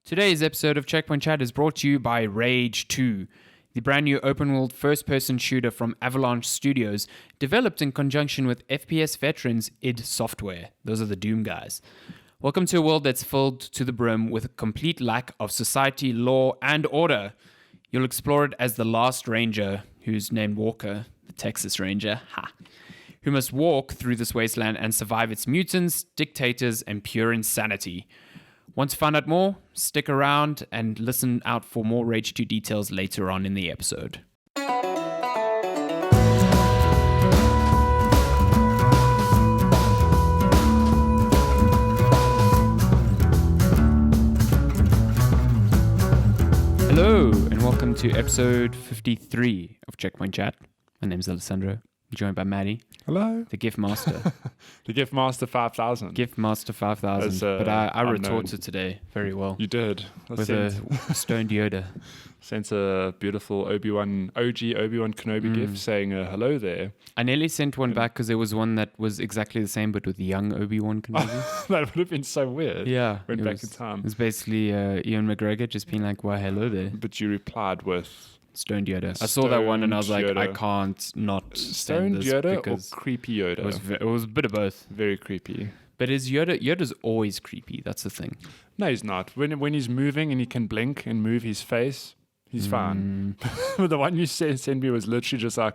Today's episode of Checkpoint Chat is brought to you by Rage 2, the brand new open-world first-person shooter from Avalanche Studios, developed in conjunction with FPS veterans id Software. Those are the Doom guys. Welcome to a world that's filled to the brim with a complete lack of society, law, and order. You'll explore it as the last ranger, who's named Walker, the Texas Ranger, who must walk through this wasteland and survive its mutants, dictators, and pure insanity. Want to find out more? Stick around and listen out for more Rage 2 details later on in the episode. Hello, and welcome to episode 53 of Checkpoint Chat. My name's Alessandro. I'm joined by Matty. Hello. The Gift Master. The Gift Master 5000. Gift Master 5000. But I retorted today very well. You did. With a stoned Yoda. Sent a beautiful OG Obi-Wan Kenobi gift saying hello there. I nearly sent one back because there was one that was exactly the same but with young Obi-Wan Kenobi. That would have been so weird. Yeah. Went back in time. It was basically Ian McGregor just being like, well, hello there. But you replied with... Stoned Yoda. I saw that one and I was like, I can't not stand this. Stoned Yoda because or creepy Yoda? It was a bit of both. Very creepy. But Yoda's always creepy. That's the thing. No, he's not. When he's moving and he can blink and move his face, he's fine. But the one you sent me was literally just like,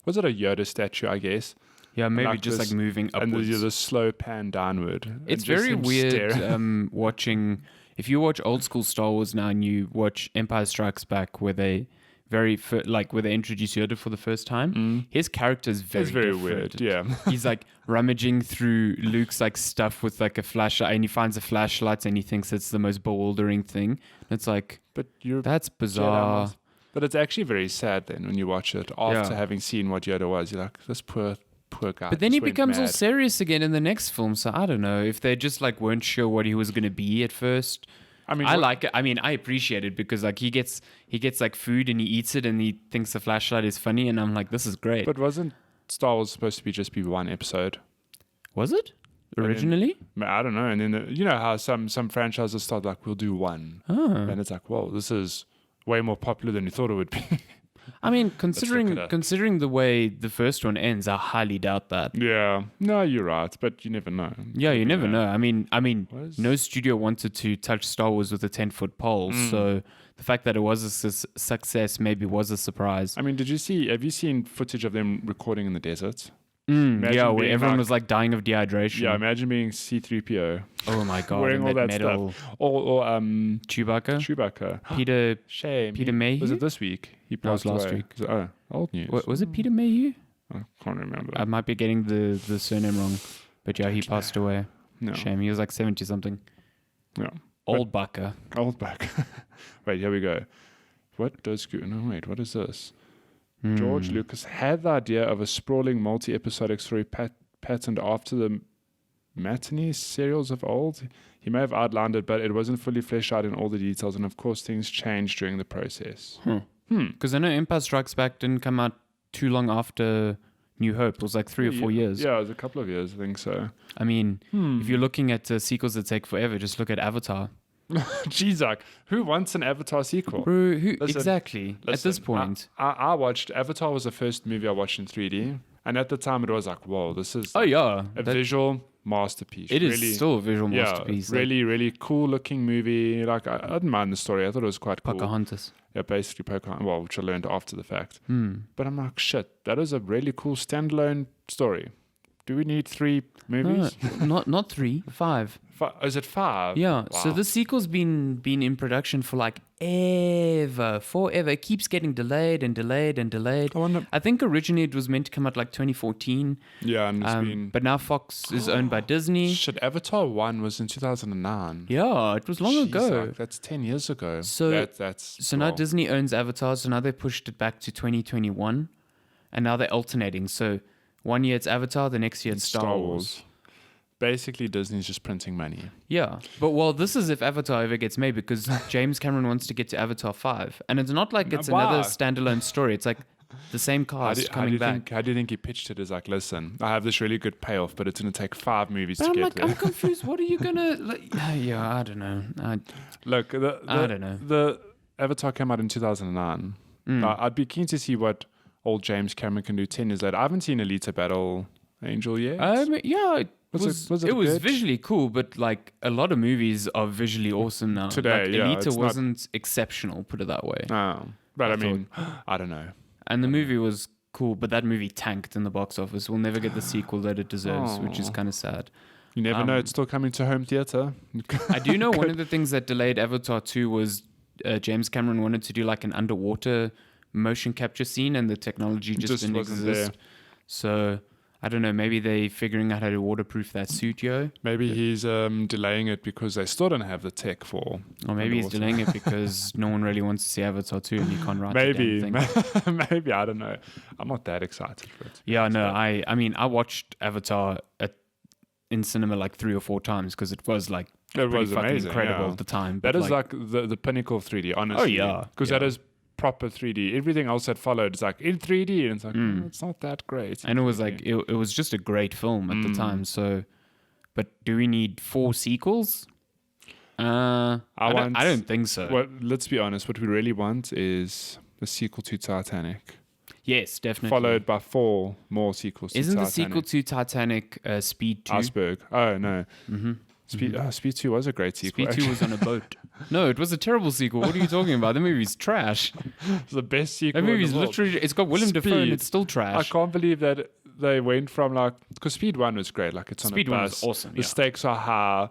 was it a Yoda statue, I guess? Yeah, maybe just like moving upwards. And the slow pan downward. It's very weird watching... If you watch old school Star Wars now and you watch Empire Strikes Back where they... where they introduce Yoda for the first time, his character is very weird. Yeah, he's like rummaging through Luke's like stuff with like a flashlight, and he finds a flashlight, and he thinks it's the most bewildering thing. And it's like, that's bizarre. But it's actually very sad then when you watch it after having seen what Yoda was. You're like, this poor guy. But then he becomes all serious again in the next film. So I don't know if they just like weren't sure what he was going to be at first. I mean, I like it. I mean, I appreciate it because like he gets like food and he eats it and he thinks the flashlight is funny, and I'm like, this is great. But wasn't Star Wars supposed to just be one episode? Was it originally? I don't know. And then you know how some franchises start like, we'll do one, and it's like, whoa, this is way more popular than you thought it would be. I mean, considering the way the first one ends, I highly doubt that. Yeah, no, you're right, but you never know. Yeah, you never know. I mean, no studio wanted to touch Star Wars with a 10-foot pole, so the fact that it was a success maybe was a surprise. I mean, have you seen footage of them recording in the desert? Yeah, where everyone was like dying of dehydration. Yeah, imagine being C-3PO. Oh my god, wearing all that metal stuff. Or Chewbacca. Peter Mayhew. Was it this week? He passed away. Last week. Old news. Was it Peter Mayhew? I can't remember. I might be getting the surname wrong, but yeah, he passed away. No. Shame. He was like 70 something. Yeah. Old Bucker. Wait, here we go. What is this? George Lucas had the idea of a sprawling multi-episodic story patterned after the matinee serials of old. He may have outlined it, but it wasn't fully fleshed out in all the details, and of course things changed during the process. Because I know Empire Strikes Back didn't come out too long after New Hope. It was like 3 or 4 years. Yeah, it was a couple of years, I think so. I mean, if you're looking at sequels that take forever, just look at Avatar. Jeez, who wants an Avatar sequel? Bro, exactly? At this point. I watched... Avatar was the first movie I watched in 3D. And at the time, it was like, whoa, this is a visual masterpiece. It is still a visual masterpiece. Really, really cool-looking movie. Like, I didn't mind the story. I thought it was quite cool. Pocahontas. Yeah, basically Pocahontas. Well, which I learned after the fact. But I'm like, shit, that is a really cool standalone story. Do we need 3 movies? No, not 3, 5. Is it 5? Yeah. Wow. So the sequel's been in production for like forever. It keeps getting delayed and delayed and delayed. I think originally it was meant to come out like 2014. Yeah, and it's been... But now Fox is owned by Disney. Shit, Avatar 1 was in 2009. Yeah, it was long ago. That's 10 years ago. So now Disney owns Avatar, so now they pushed it back to 2021. And now they're alternating. So 1 year it's Avatar, the next year it's Star Wars. Basically, Disney's just printing money. Yeah. But, this is if Avatar ever gets made, because James Cameron wants to get to Avatar 5. And it's not like it's another standalone story. It's like the same cast coming back. How do you think he pitched it? Is like, listen, I have this really good payoff, but it's going to take 5 movies But to I'm get like, there. I'm confused. What are you gonna? Yeah, I don't know. Look, I don't know. The Avatar came out in 2009. I'd be keen to see what old James Cameron can do 10 years later. I haven't seen Alita Battle Angel yet. Yeah, it Was was it good? visually cool, but like a lot of movies are visually awesome now. Today, like, yeah, Alita it's wasn't exceptional, put it that way. Oh, but I mean, I don't know. And the movie was cool, but that movie tanked in the box office. We'll never get the sequel that it deserves, which is kind of sad. You never know. It's still coming to home theater. I do know one of the things that delayed Avatar 2 was James Cameron wanted to do like an underwater motion capture scene, and the technology just didn't wasn't exist. there. So I don't know. Maybe they figuring out how to waterproof that suit, yo. Maybe he's delaying it because they still don't have the tech for. Or maybe he's delaying it because no one really wants to see Avatar 2 and you can't write Maybe, the damn thing. maybe I don't know. I'm not that excited for it. Yeah, no. I mean, I watched Avatar in cinema like 3 or 4 times because it was like pretty fucking amazing, incredible yeah. at the time. That but is like the pinnacle of 3D, honestly. Oh, yeah, Because yeah. that is proper 3D. Everything else that followed is like in 3D, and it's like it's not that great. And it was like it was just a great film at the time. So, but do we need 4 sequels? I don't think so. Well, let's be honest. What we really want is a sequel to Titanic, Yes, definitely. followed by 4 more sequels. Isn't to the Titanic. sequel to Titanic Speed 2? Iceberg? Oh no. Speed 2 was a great sequel. Speed 2 was on a boat. No, it was a terrible sequel. What are you talking about? The movie's trash. It's the best sequel. That movie's in the world. literally, it's got Willem Dafoe and Speed. it's still I trash. can't believe that they went from like, because Speed 1 was great, like it's on Speed a 1 bus. was awesome, The yeah. stakes are high.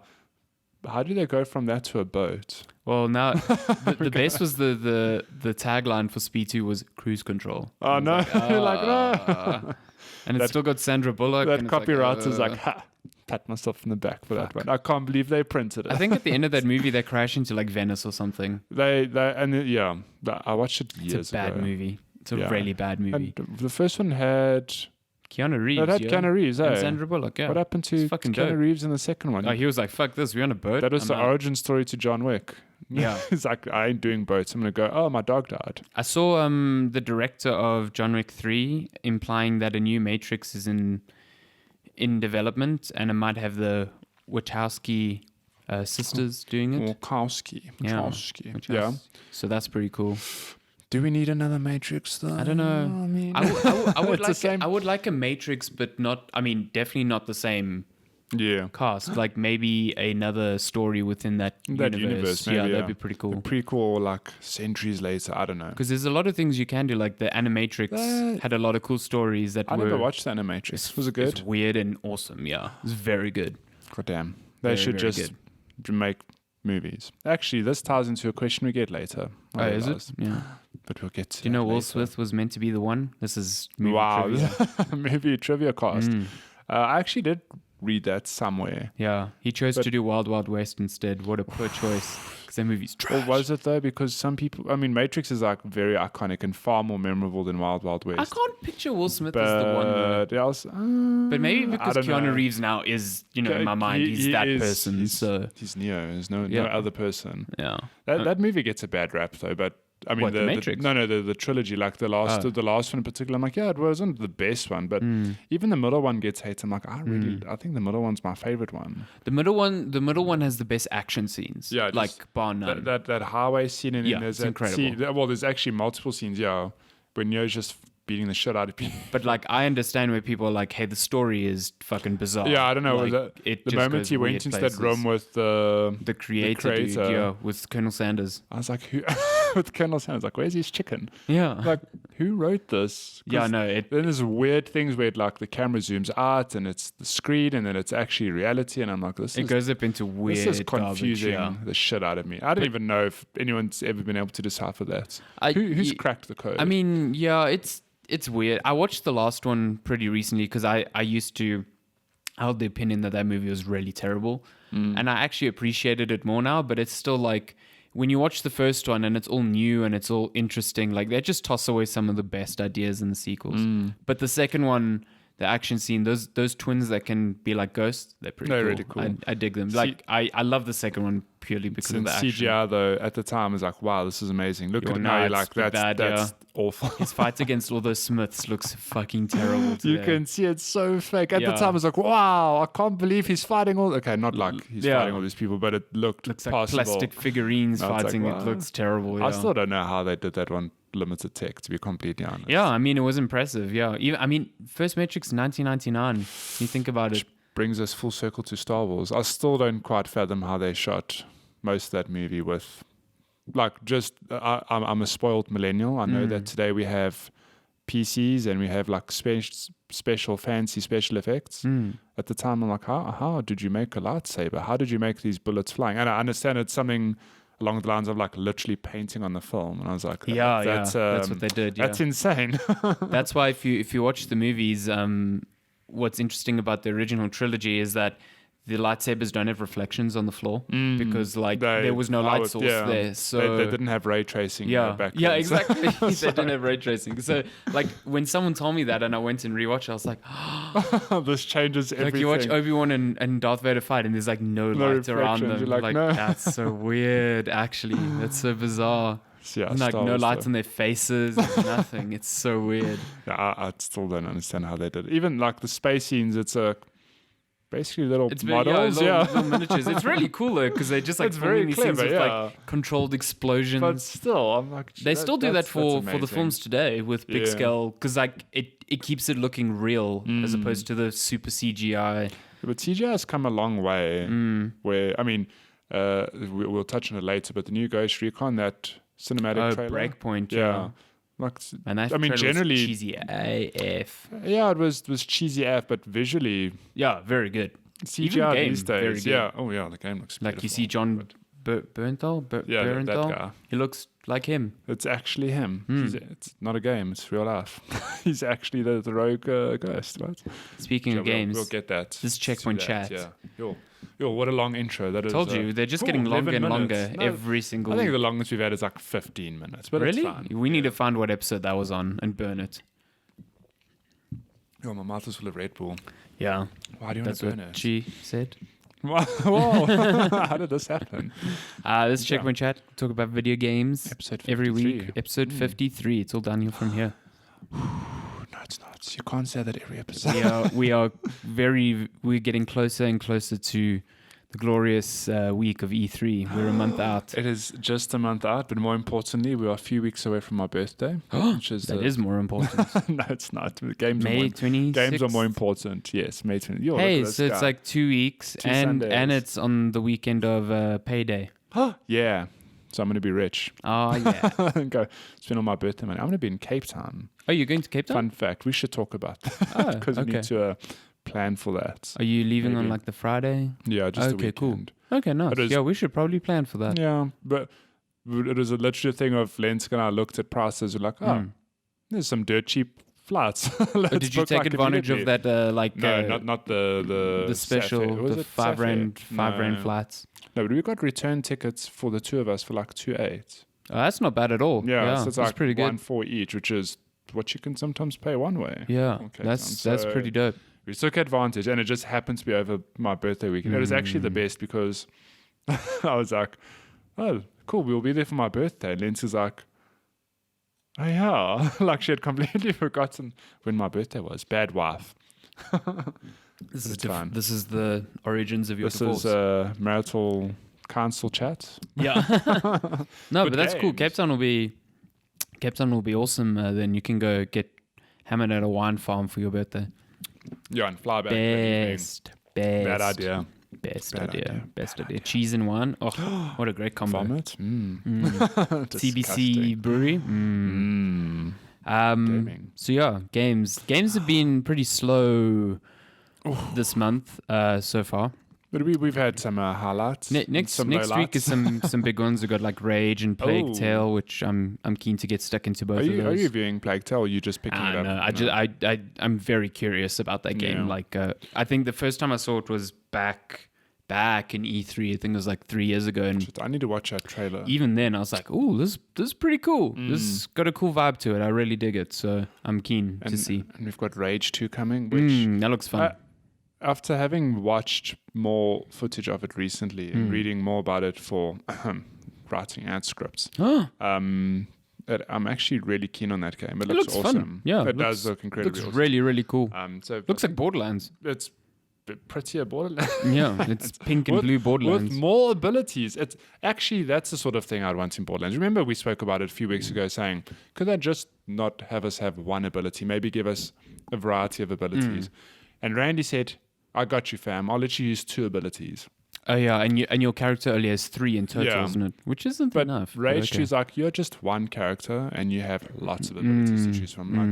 How do they go from that to a boat? Well, now the best was the tagline for Speed 2 was cruise control. Oh And no! it's like, You're like no. and it's still got Sandra Bullock. That and it's like, copywriter's like, ha! Pat myself in the back for that one. I can't believe they printed it. I think at the end of that movie they crash into like Venice or something. I watched it years It's a bad ago. movie. It's a Yeah. really bad movie. And the first one had Keanu Reeves. Keanu Reeves, and eh? Sandra Bullock. Yeah. What happened to It's fucking Keanu dope. Reeves in the second one? Oh, he was like, "Fuck this, we're on a boat." That was I'm the out. origin story to John Wick. Yeah. He's like, I ain't doing boats. I'm gonna go. Oh, my dog died. I saw the director of John Wick 3 implying that a new Matrix is in development, and it might have the Wachowski sisters doing it. Wachowski. Wachowski. Yeah. So that's pretty cool. Do we need another Matrix though? I don't know. I mean, I would It's the same. I would like a Matrix, but not. I mean, definitely not the same yeah. cast. Like maybe another story within that universe. maybe, yeah, yeah. that'd be pretty A cool. prequel, like centuries later. I don't know. Because there's a lot of things you can do. Like the Animatrix had a lot of cool stories that I were. never watched the Animatrix. Was it It's good? weird and awesome. Yeah, it was very good. God damn. They Very, should very just make movies. Actually, this ties into a question we get later. I Oh, is realized. it? Yeah. But we'll get to Do you know that Will later. Smith was meant to be the one? This is movie Wow. trivia. Maybe a trivia cast. I actually did read that somewhere. Yeah, he chose But- to do Wild Wild West instead. What a poor choice. Because that movie's trash. Or was it though? Because some people, I mean, Matrix is like very iconic and far more memorable than Wild Wild West. I can't picture Will Smith as the one. Though. But else, But maybe I because don't Keanu know. Reeves now is, in my mind, he's that person. He's Neo. There's no Yeah. other person. Yeah. That movie gets a bad rap though. But I mean, What, The Matrix? the trilogy, like the last one in particular. I'm like, yeah, it wasn't the best one, but even the middle one gets hate. I'm like, I think the middle one's my favorite one. The middle one has the best action scenes. Yeah, like just bar none. That highway scene, and Yeah, then there's it's that incredible. scene. Well, there's actually multiple scenes. Yeah, when Neo's just beating the shit out of people. But like, I understand where people are like, "Hey, the story is fucking bizarre." Yeah, I don't know. Like, the just moment goes he weird went into places. that room with the creator, dude, creator. yeah, with Colonel Sanders. I was like, who? With Colonel Sanders, like, where's his chicken? Yeah, Like, who wrote this? 'Cause yeah, no, Then there's weird things where like the camera zooms out and it's the screen and then it's actually reality, and I'm like, it goes up into weird. this is confusing garbage, yeah. the shit out of me. I don't even know if anyone's ever been able to decipher that. Who's cracked the code? I mean, yeah, it's weird. I watched the last one pretty recently because I held the opinion that movie was really terrible, and I actually appreciated it more now. But it's still like when you watch the first one and it's all new and it's all interesting, like they just toss away some of the best ideas in the sequels. But the second one, the action scene, those twins that can be like ghosts, they're pretty They're cool. really cool. I dig them. Like I love the second one purely because of the action. CGI though, at the time, was like, wow, this is amazing. Look at it now, no, you're it's like, that's bad, that's awful. His fight against all those Smiths looks fucking terrible today. You can see it's so fake. At the Yeah. time, I was like, wow, I can't believe he's fighting all. Okay, not like he's Yeah. fighting all these people, but it looks looks like possible. plastic figurines No, it's like, fighting. It what? looks terrible. Yeah. I still don't know how they did that one limited tech, to be completely honest. Yeah, I mean, it was impressive. Yeah, first Matrix 1999. You think about it. Brings us full circle to Star Wars. I still don't quite fathom how they shot most of that movie with, like, just I'm a spoiled millennial. I know that today we have PCs and we have like special fancy special effects. At the time, I'm like, how did you make a lightsaber? How did you make these bullets flying? And I understand it's something along the lines of like literally painting on the film. And I was like, that's what they did. Yeah. That's insane. That's why if you watch the movies, what's interesting about the original trilogy is that the lightsabers don't have reflections on the floor because there was no light source there. So they didn't have ray tracing. Back yeah, then. exactly. They didn't have ray tracing. So like when someone told me that and I went and rewatched, I was like, this changes everything. like you watch Obi-Wan and Darth Vader fight and there's like no light around them. You're like, no. That's so weird. Actually, that's so bizarre. Yeah, Like Star no Wars lights though. on their faces, nothing. It's so weird. Yeah, I still don't understand how they did it. Even like the space scenes, it's basically little models, little miniatures. It's really cool though because they just like It's very filming these scenes clever, with yeah. like controlled explosions. But still, I'm like, They still do that that's for the amazing. films today with big Yeah. scale because like it keeps it looking real as opposed to the super CGI. But CGI has come a long way. Where I mean, we'll touch on it later. But the new Ghost Recon, that cinematic trailer, Breakpoint, yeah. Like, And that I mean, trailer was generally, cheesy AF. yeah, it was cheesy AF, but visually, Yeah, very good. CGI game, these very days, good. yeah. Oh yeah, the game looks beautiful. Like you see John Bernthal, Yeah, that Bernthal? guy. He looks like him. It's actually him. It's not a game. It's real life. He's actually the rogue ghost, right? Speaking of games, we'll get that. this is Checkpoint to Chat. that, yeah. Yo, what a long intro that is. Told you they're just getting longer 11 and longer minutes. No, every single I think week. the longest we've had is like 15 minutes, but Really? it's fine. We need to find what episode that was on and burn it. Yo, my mouth is full of Red Bull. Yeah, Why do you want that's to burn what it? she said. Whoa! How did this happen? This is Checkpoint Chat. Talk about video games Episode every 53. week. Episode 53. It's all downhill from here. No, it's not. You can't say that every episode. We're getting closer and closer to the glorious week of E3. We're a month out. It is just a month out, but more importantly, we are a few weeks away from my birthday. Which is That is more important. no, it's not. The games May are 26th. games are more important. Yes, May 20. Yo, Hey, look at so this it's guy. like 2 weeks, Two and Sundays. it's on the weekend of payday. Yeah. So I'm going to be rich. Oh, yeah. Go spend all my birthday money. I'm going to be in Cape Town. Oh, you're going to Cape Town? Fun fact. We should talk about that Oh, because we okay. need to plan for that. Are you leaving on Maybe. like the Friday? Yeah, just the Okay, cool. weekend. Okay, nice. It is- Yeah, we should probably plan for that. Yeah, but it was a literally thing of Lensk and I looked at prices. We're like, there's some dirt cheap flights. Did you take advantage of that? No, not the special, Sapphire. Was the it five rand No. flats. No, but we got return tickets for the two of us for like 2.8. Oh, that's not bad at all. Yeah, so it's that's like pretty good. 1.4 each, which is what you can sometimes pay one way. Yeah, Okay, that's so pretty dope. We took advantage, and it just happened to be over my birthday weekend. It was actually the best because I was like, "Oh, cool, we'll be there for my birthday." And Lens is like, "Oh yeah," like she had completely forgotten when my birthday was. Bad wife. This is fun. This is the origins of your This divorce. is marital council chat. Yeah. No, Good but that's cool. games. Cape Town will be awesome. Then you can go get hammered at a wine farm for your birthday. Yeah, and fly back. that evening. Best. Bad idea. Best Bad idea. idea. Best Bad idea. Cheese and wine. Oh, what a great combo. Vomit. TBC Disgusting. Brewery. Gaming. So yeah, games. Games have been pretty slow this month so far. But we've had some highlights. Next some week lowlights. is some big ones. We've got like Rage and Plague Oh. Tale, which I'm keen to get stuck into both Are of you those. viewing Plague Tale? Or are you just picking it up? No, I'm very curious about that game. Yeah. Like I think the first time I saw it was back back in E3. I think it was like 3 years ago. And I need to watch that trailer. even then, I was like, "Oh, this is pretty cool. This got a cool vibe to it. I really dig it." So I'm keen to see. And we've got Rage 2 coming, which That looks fun. after having watched more footage of it recently and reading more about it for writing ad scripts, I'm actually really keen on that game. It looks awesome. Fun. Yeah, it does look incredibly looks awesome. really, really cool. So Looks like Borderlands. it's prettier Borderlands. Yeah, it's pink and blue Borderlands. With more abilities. It's actually, that's the sort of thing I'd want in Borderlands. Remember we spoke about it a few weeks ago saying, could they just not have us have one ability? Maybe give us a variety of abilities. And Randy said, I got you, fam. I'll let you use 2 abilities. Oh yeah, and your character only has 3 in total, Yeah. isn't it? Which isn't But enough. Rage but 2 is like, you're just one character and you have lots of abilities to choose from. Cool.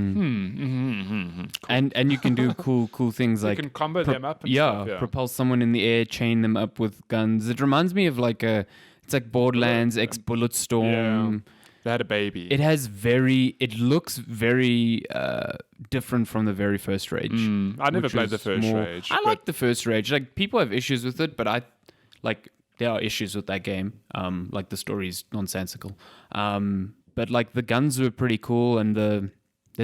And you can do cool things like you can combo them up and stuff. Yeah. propel someone in the air, chain them up with guns. It reminds me of it's like Borderlands X Bulletstorm. They had a baby. It looks very different from the very first Rage. I never which played the was first Rage. I like the first Rage. Like, people have issues with it, but there are issues with that game. Like, the story's nonsensical. But like, the guns were pretty cool, and the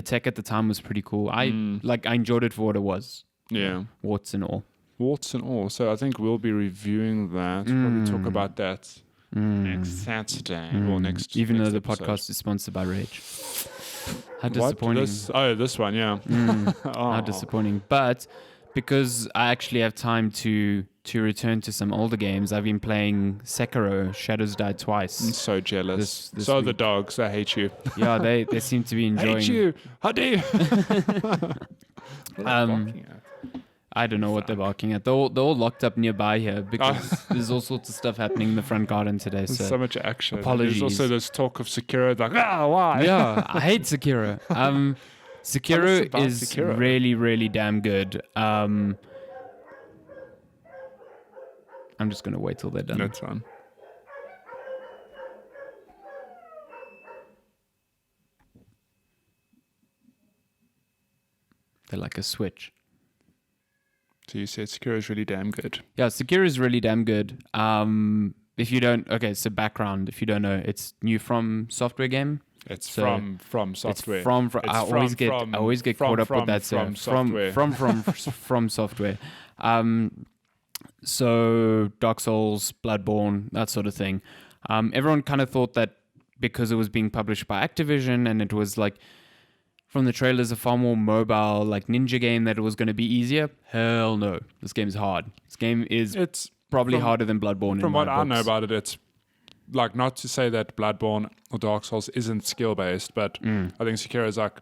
tech at the time was pretty cool. I enjoyed it for what it was. Yeah. Warts and all. Warts and all. So I think we'll be reviewing that. Probably talk about that next Saturday or next. Even next though the episode. podcast is sponsored by Rage. How What? disappointing. This one, yeah. How disappointing. But because I actually have time to return to some older games, I've been playing Sekiro, Shadows Die Twice. I'm so jealous. This So week. the dogs, I hate you. Yeah, they seem to be enjoying. Hate you. How dare you? I don't know what they're barking at. They're all locked up nearby here because there's all sorts of stuff happening in the front garden today. There's So, so much action. apologies. There's also this talk of Sekiro, like, why? yeah, I hate Sekiro. Sekiro about is Sekiro. really, really damn good. I'm just gonna wait till they're done. That's fun. They're like a switch. So you said Sekiro is really damn good. Yeah, Sekiro is really damn good. If you don't, okay, so background. If you don't know, it's new From Software game. It's So from software. It's from It's I always get caught up with that. from So software. from software. So Dark Souls, Bloodborne, that sort of thing. Everyone kind of thought that because it was being published by Activision and it was like, from the trailers, a far more mobile, like ninja game, that it was going to be easier. Hell no. This game is hard. This game is It's probably harder than Bloodborne. from in what my I know books. about it. It's like, not to say that Bloodborne or Dark Souls isn't skill based, but I think Sekiro is like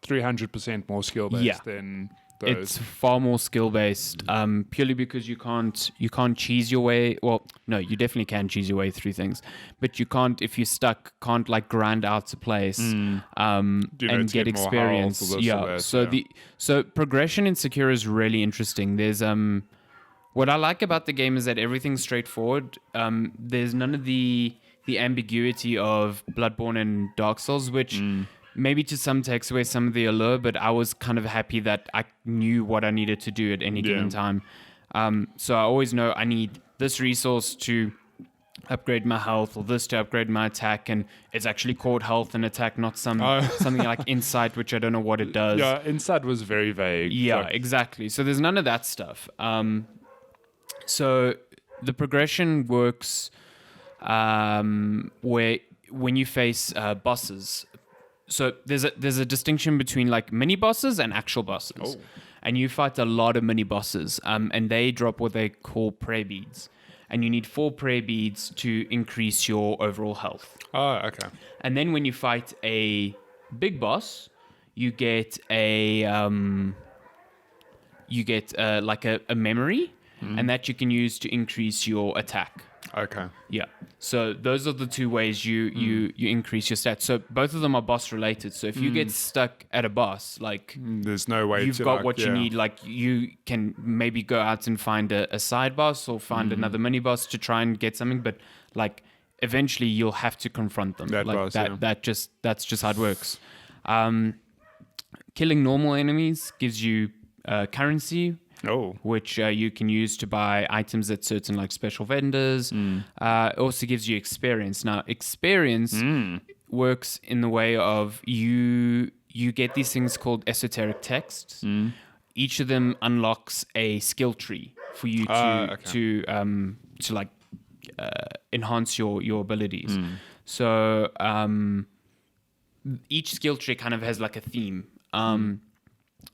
300% more skill based Yeah. than those. It's far more skill based, purely because you can't cheese your way. Well, no, you definitely can cheese your way through things, but you can't, if you're stuck, can't like grind out to place and to get get more experience. health or this or Yeah. that, So yeah. so progression in Sekiro is really interesting. There's what I like about the game is that everything's straightforward. There's none of the ambiguity of Bloodborne and Dark Souls, which maybe to some takes away some of the allure, but I was kind of happy that I knew what I needed to do at any given time. So I always know I need this resource to upgrade my health or this to upgrade my attack, and it's actually called health and attack, not something like insight, which I don't know what it does. Yeah, Inside was very vague. Yeah, Like, exactly. So there's none of that stuff. So the progression works where when you face bosses. So there's a distinction between like mini bosses and actual bosses, and you fight a lot of mini bosses, and they drop what they call prayer beads, and you need 4 prayer beads to increase your overall health. oh, okay. And then when you fight a big boss, you get like a memory, and that you can use to increase your attack. Okay. Yeah. So those are the 2 ways you increase your stats. So both of them are boss related. So if you get stuck at a boss, like There's no way you've to got like, what you yeah. need, like you can maybe go out and find a side boss or find another mini boss to try and get something, but like eventually you'll have to confront them. That like boss, that yeah. that's just how it works. Killing normal enemies gives you currency, Oh. which you can use to buy items at certain like special vendors. It also gives you experience. Now, experience works in the way of you get these things called esoteric texts. Each of them unlocks a skill tree for you to like enhance your abilities. So each skill tree kind of has like a theme.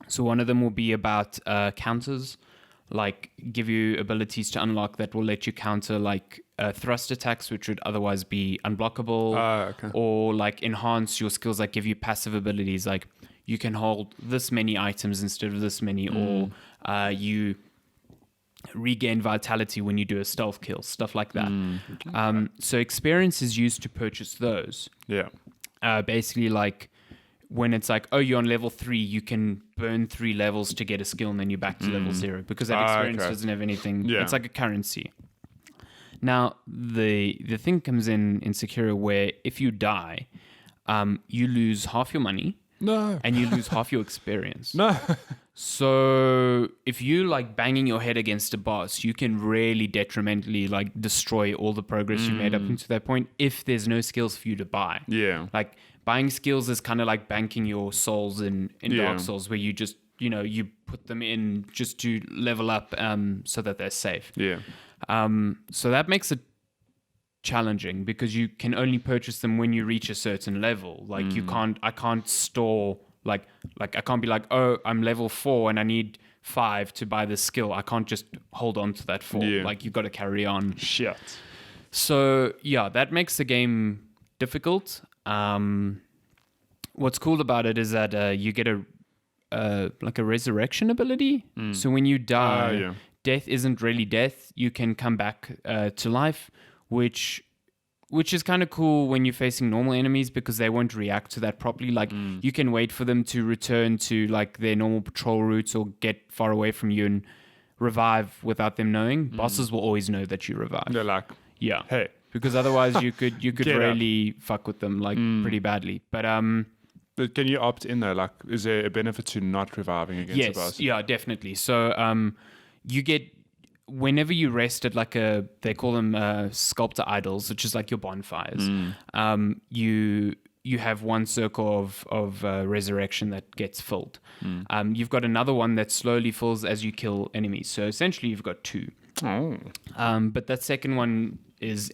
So one of them will be about counters, like give you abilities to unlock that will let you counter like thrust attacks, which would otherwise be unblockable, or like enhance your skills, like give you passive abilities, like you can hold this many items instead of this many, or you regain vitality when you do a stealth kill, stuff like that. So experience is used to purchase those. Yeah. Basically, like when it's like, oh, you're on level 3, you can burn 3 levels to get a skill, and then you're back to level 0 because that experience doesn't have anything. Yeah. It's like a currency. Now, the thing comes in Sekiro where if you die, you lose half your money. No. And you lose half your experience. No. So if you like banging your head against a boss, you can really detrimentally like destroy all the progress you made up into that point if there's no skills for you to buy. Yeah. Like buying skills is kind of like banking your souls in Dark Souls, where you just, you put them in just to level up so that they're safe. Yeah. So that makes it challenging because you can only purchase them when you reach a certain level. Like I can't store like I can't be like, oh, I'm level 4 and I need 5 to buy this skill. I can't just hold on to that 4. Like you've got to carry on. Shit. So yeah, that makes the game difficult. What's cool about it is that you get a resurrection ability. So when you die, death isn't really death. You can come back to life, which is kind of cool when you're facing normal enemies because they won't react to that properly. Like you can wait for them to return to like their normal patrol routes or get far away from you and revive without them knowing. Bosses will always know that you revive. They're like, hey. Because otherwise you could really fuck with them like pretty badly. But can you opt in though? Like, is there a benefit to not reviving against a boss? Yeah, definitely. So you get, whenever you rest at like they call them sculptor idols, which is like your bonfires. You have one circle of resurrection that gets filled. You've got another one that slowly fills as you kill enemies. So essentially, you've got 2. Oh. But that second one is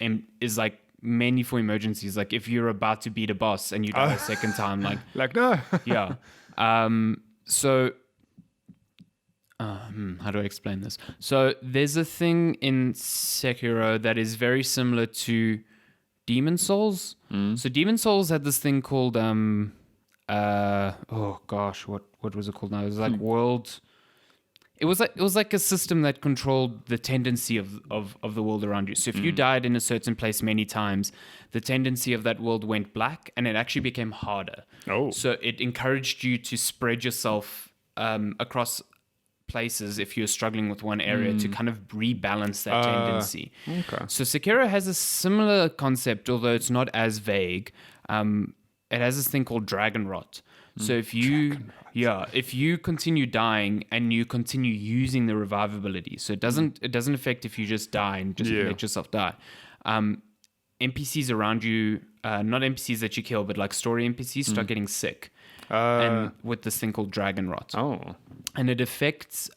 like mainly for emergencies. Like if you're about to beat a boss and you die a second time, like no. yeah. So. How do I explain this? So there's a thing in Sekiro that is very similar to Demon Souls. So Demon Souls had this thing called oh gosh, what was it called now? It was like world. It was like a system that controlled the tendency of the world around you. So if you died in a certain place many times, the tendency of that world went black, and it actually became harder. Oh. So it encouraged you to spread yourself across places if you're struggling with one area to kind of rebalance that tendency. Okay. So Sekiro has a similar concept, although it's not as vague. It has this thing called dragon rot. So if you continue dying and you continue using the revive ability, so it doesn't affect if you just die and just let yourself die. NPCs around you, not NPCs that you kill, but like story NPCs start getting sick. And with this thing called dragon rot. Oh. And it affects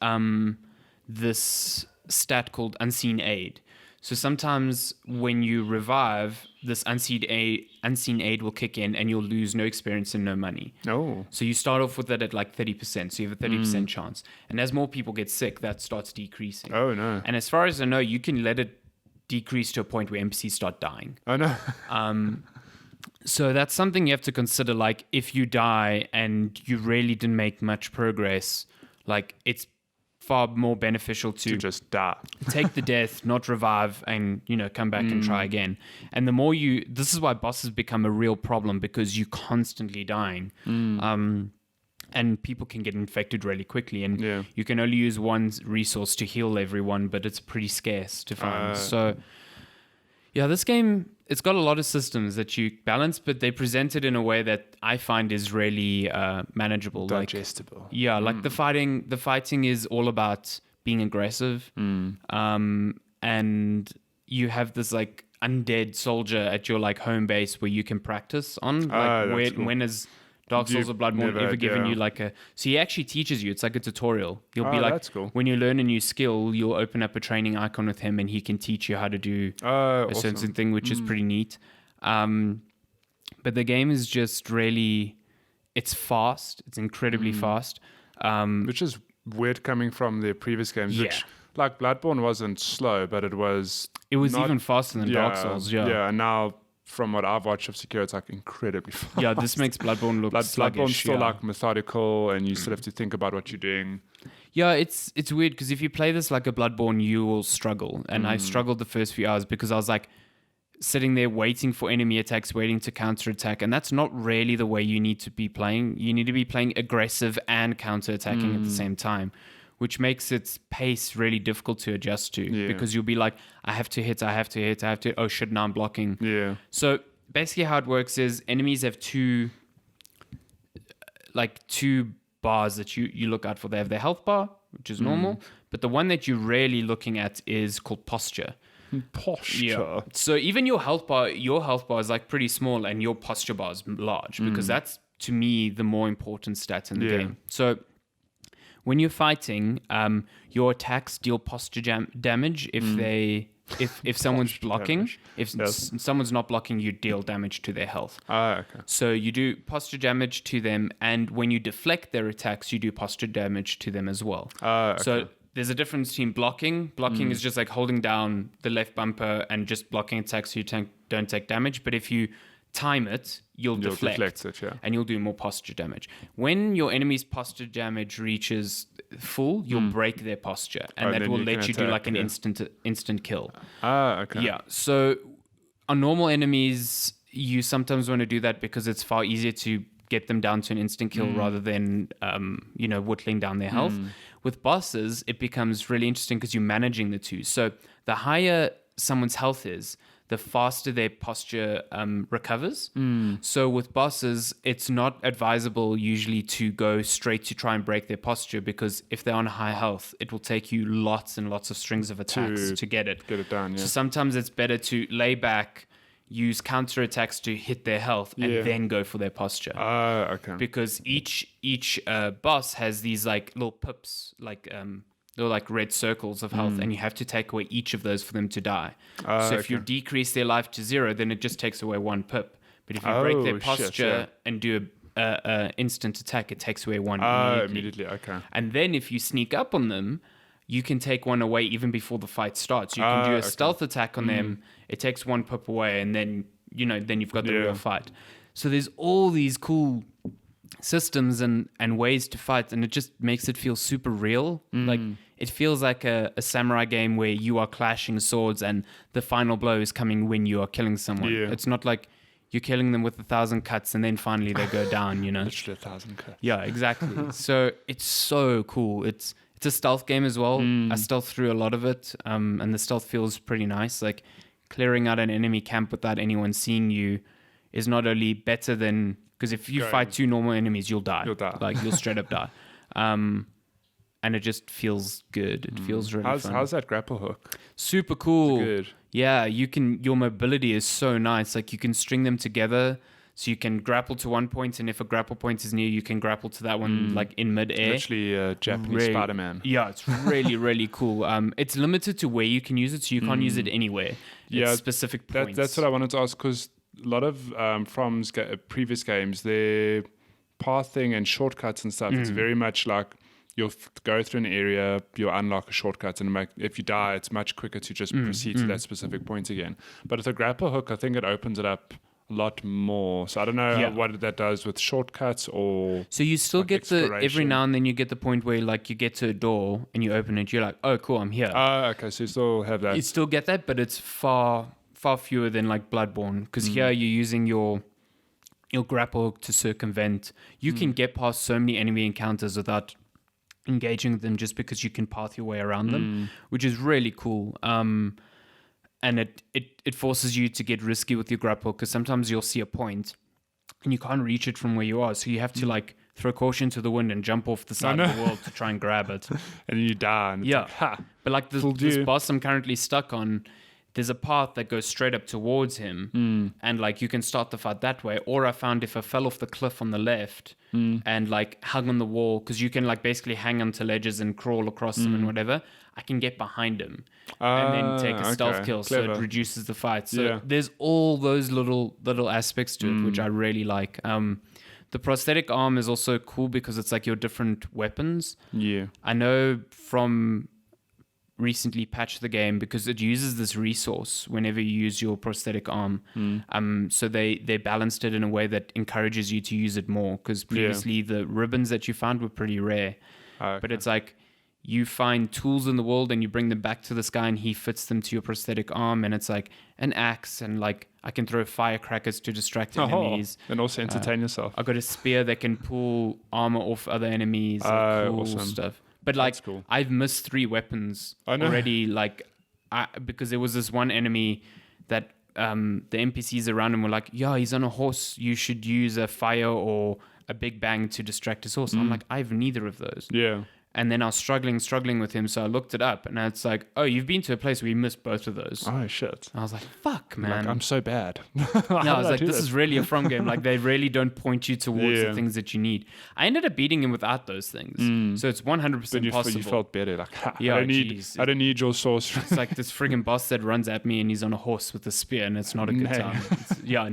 this stat called unseen aid. So sometimes when you revive, this unseen aid will kick in and you'll lose no experience and no money. Oh. So you start off with it at like 30%. So you have a 30% chance. And as more people get sick, that starts decreasing. Oh, no. And as far as I know, you can let it decrease to a point where NPCs start dying. Oh, no. So that's something you have to consider. Like if you die and you really didn't make much progress, like it's far more beneficial to just die, take the death, not revive, and come back and try again. And the more this is why bosses become a real problem, because you're constantly dying. And people can get infected really quickly, and you can only use one resource to heal everyone, but it's pretty scarce to find. So yeah, this game it's got a lot of systems that you balance, but they present it in a way that I find is really manageable, digestible. Like the fighting is all about being aggressive, and you have this like undead soldier at your like home base where you can practice on. Like when has Dark Souls or Bloodborne ever given you like a... So he actually teaches you. It's like a tutorial. You'll be like, that's cool. When you learn a new skill, you'll open up a training icon with him and he can teach you how to do a certain thing, which is pretty neat. But the game is just really... It's fast. It's incredibly fast. Which is weird coming from the previous games, which... Like Bloodborne wasn't slow, but it was even faster than Dark Souls. Yeah, and now from what I've watched of Sekiro, it's like incredibly fast. Yeah, this makes Bloodborne look sluggish. Bloodborne's still like methodical, and you still have to think about what you're doing. Yeah, it's weird because if you play this like a Bloodborne, you will struggle. And I struggled the first few hours because I was like sitting there waiting for enemy attacks, waiting to counterattack, and that's not really the way you need to be playing. You need to be playing aggressive and counterattacking at the same time, which makes its pace really difficult to adjust to because you'll be like, I have to hit, oh shit, now I'm blocking. Yeah. So basically how it works is enemies have two bars that you look out for. They have their health bar, which is normal, but the one that you're really looking at is called posture. Yeah. So even your health bar is like pretty small and your posture bar is large because that's, to me, the more important stat in the game. So when you're fighting, your attacks deal posture damage if someone's blocking. Someone's not blocking, you deal damage to their health. Okay. So you do posture damage to them, and when you deflect their attacks, you do posture damage to them as well. Okay. So there's a difference between blocking. Blocking is just like holding down the left bumper and just blocking attacks so you don't take damage. But if you time it, you'll deflect it, and you'll do more posture damage. When your enemy's posture damage reaches full, you'll break their posture, and that will let you do like an instant kill. Okay. Yeah. So on normal enemies, you sometimes want to do that because it's far easier to get them down to an instant kill rather than whittling down their health. With bosses, it becomes really interesting because you're managing the two. So the higher someone's health is, the faster their posture recovers. So with bosses, it's not advisable usually to go straight to try and break their posture, because if they're on high health, it will take you lots and lots of strings of attacks to get it done. Yeah. So sometimes it's better to lay back, use counterattacks to hit their health, and then go for their posture. Okay. Because each boss has these like little pips, they're like red circles of health, and you have to take away each of those for them to die. So if you decrease their life to 0, then it just takes away 1 pip. But if you break their posture and do a instant attack, it takes away 1 immediately. Okay. And then if you sneak up on them, you can take 1 away even before the fight starts. You can do a stealth attack on them. It takes 1 pip away, and then you've got the real fight. So there's all these cool systems and ways to fight, and it just makes it feel super real. Like it feels like a samurai game where you are clashing swords and the final blow is coming when you are killing someone. It's not like you're killing them with 1,000 cuts and then finally they go down, Literally 1,000 cuts. Yeah, exactly. So it's so cool. It's a stealth game as well. I stealth through a lot of it, and the stealth feels pretty nice. Like clearing out an enemy camp without anyone seeing you is not only better than... Because if you fight 2 normal enemies, you'll die. Like, you'll straight up die. And it just feels good. It feels really fun. How's that grapple hook? Super cool. Good. Yeah, your mobility is so nice. Like, you can string them together. So you can grapple to one point, and if a grapple point is near, you can grapple to that one, like in mid-air. Literally Japanese Spider-Man. Yeah, it's really, really cool. It's limited to where you can use it, so you can't use it anywhere. It's specific points. That's what I wanted to ask, because a lot of from previous games, their pathing and shortcuts and stuff, it's very much like you'll go through an area, you'll unlock a shortcut, and if you die, it's much quicker to just proceed to that specific point again. But with a grapple hook, I think it opens it up a lot more. So I don't know what that does with shortcuts or... So you still get every now and then you get the point where like you get to a door and you open it, you're like, oh cool, I'm here. Okay, so you still have that. You still get that, but it's far fewer than like Bloodborne, because here you're using your grapple hook to circumvent. You can get past so many enemy encounters without engaging them, just because you can path your way around them, which is really cool. and it forces you to get risky with your grapple, because sometimes you'll see a point and you can't reach it from where you are, so you have to like throw caution to the wind and jump off the side of the world to try and grab it. And then you die. And it's like, ha. But like this boss I'm currently stuck on, there's a path that goes straight up towards him, and like you can start the fight that way. Or I found if I fell off the cliff on the left and like hung on the wall, because you can like basically hang onto ledges and crawl across them and whatever, I can get behind him and then take a stealth kill. Clever. So it reduces the fight. So there's all those little aspects to it, which I really like. The prosthetic arm is also cool because it's like your different weapons. Yeah, I know from recently patched the game because it uses this resource whenever you use your prosthetic arm. So they balanced it in a way that encourages you to use it more, because previously the ribbons that you found were pretty rare. But it's like you find tools in the world and you bring them back to this guy and he fits them to your prosthetic arm, and it's like an axe, and like I can throw firecrackers to distract enemies and also entertain yourself. I've got a spear that can pull armor off other enemies. Cool awesome stuff. But like, cool. I've missed 3 weapons already. Like, because there was this one enemy that the NPCs around him were like, "Yeah, he's on a horse. You should use a fire or a big bang to distract his horse." And I'm like, I have neither of those. Yeah. And then I was struggling with him, so I looked it up, and it's like, oh, you've been to a place where you missed both of those. Oh, shit. And I was like, fuck, man. Like, I'm so bad. I was like, this is really a From game. Like, they really don't point you towards the things that you need. I ended up beating him without those things. So it's 100% possible. You felt better. Like, I don't need your sorcery. It's like this friggin' boss that runs at me, and he's on a horse with a spear, and it's not a good time.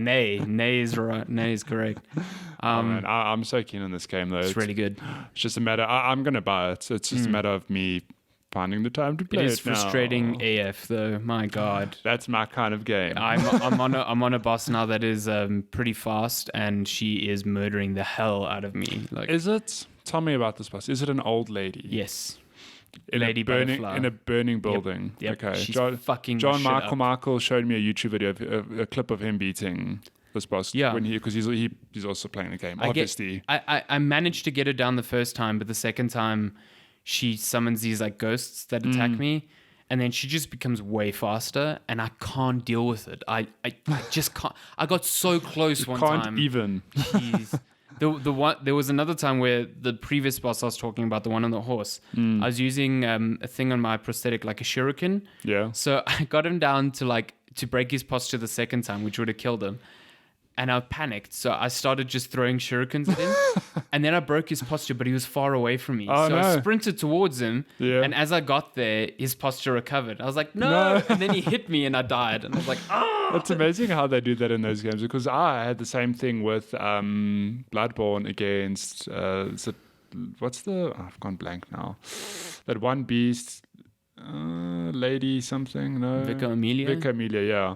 Nay is right. Nay is correct. Man, I'm so keen on this game, though. It's really good. It's just a matter. I'm going to buy it. It's just a matter of me finding the time to play it. It is frustrating AF, though. My God, that's my kind of game. I'm on a boss now that is pretty fast, and she is murdering the hell out of me. Like, is it? Tell me about this boss. Is it an old lady? Yes. In a burning building. Yep. Okay. She's fucking John Michael showed me a YouTube video of a clip of him beating this boss, because he's also playing the game. Obviously, I managed to get her down the first time, but the second time she summons these like ghosts that attack me, and then she just becomes way faster, and I can't deal with it. I just can't. I got so close one time. Can't even. Jeez. There was another time where the previous boss I was talking about, the one on the horse, I was using a thing on my prosthetic, like a shuriken. Yeah. So I got him down to break his posture the second time, which would have killed him. And I panicked, so I started just throwing shurikens at him. And then I broke his posture, but he was far away from me. I sprinted towards him, and as I got there, his posture recovered. I was like, no! And then he hit me, and I died. And I was like, oh! It's amazing how they do that in those games, because I had the same thing with Bloodborne against... I've gone blank now. That one beast... Lady something, no? Vicar Amelia, yeah.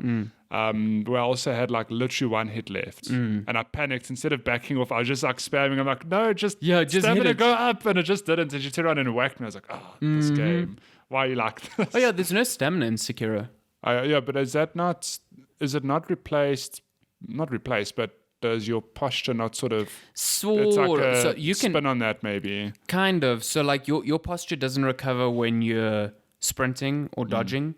Where I also had like literally 1 hit left, and I panicked. Instead of backing off, I was just like spamming. I'm like, no, just stab it and go up, and it just didn't. And she turned around and whacked me. I was like, oh, this game. Why are you like this? Oh yeah, there's no stamina in Sekiro. But is it not replaced? Not replaced, but does your posture not sort of... It's like a so you can spin on that maybe. Kind of. So like your posture doesn't recover when you're sprinting or dodging,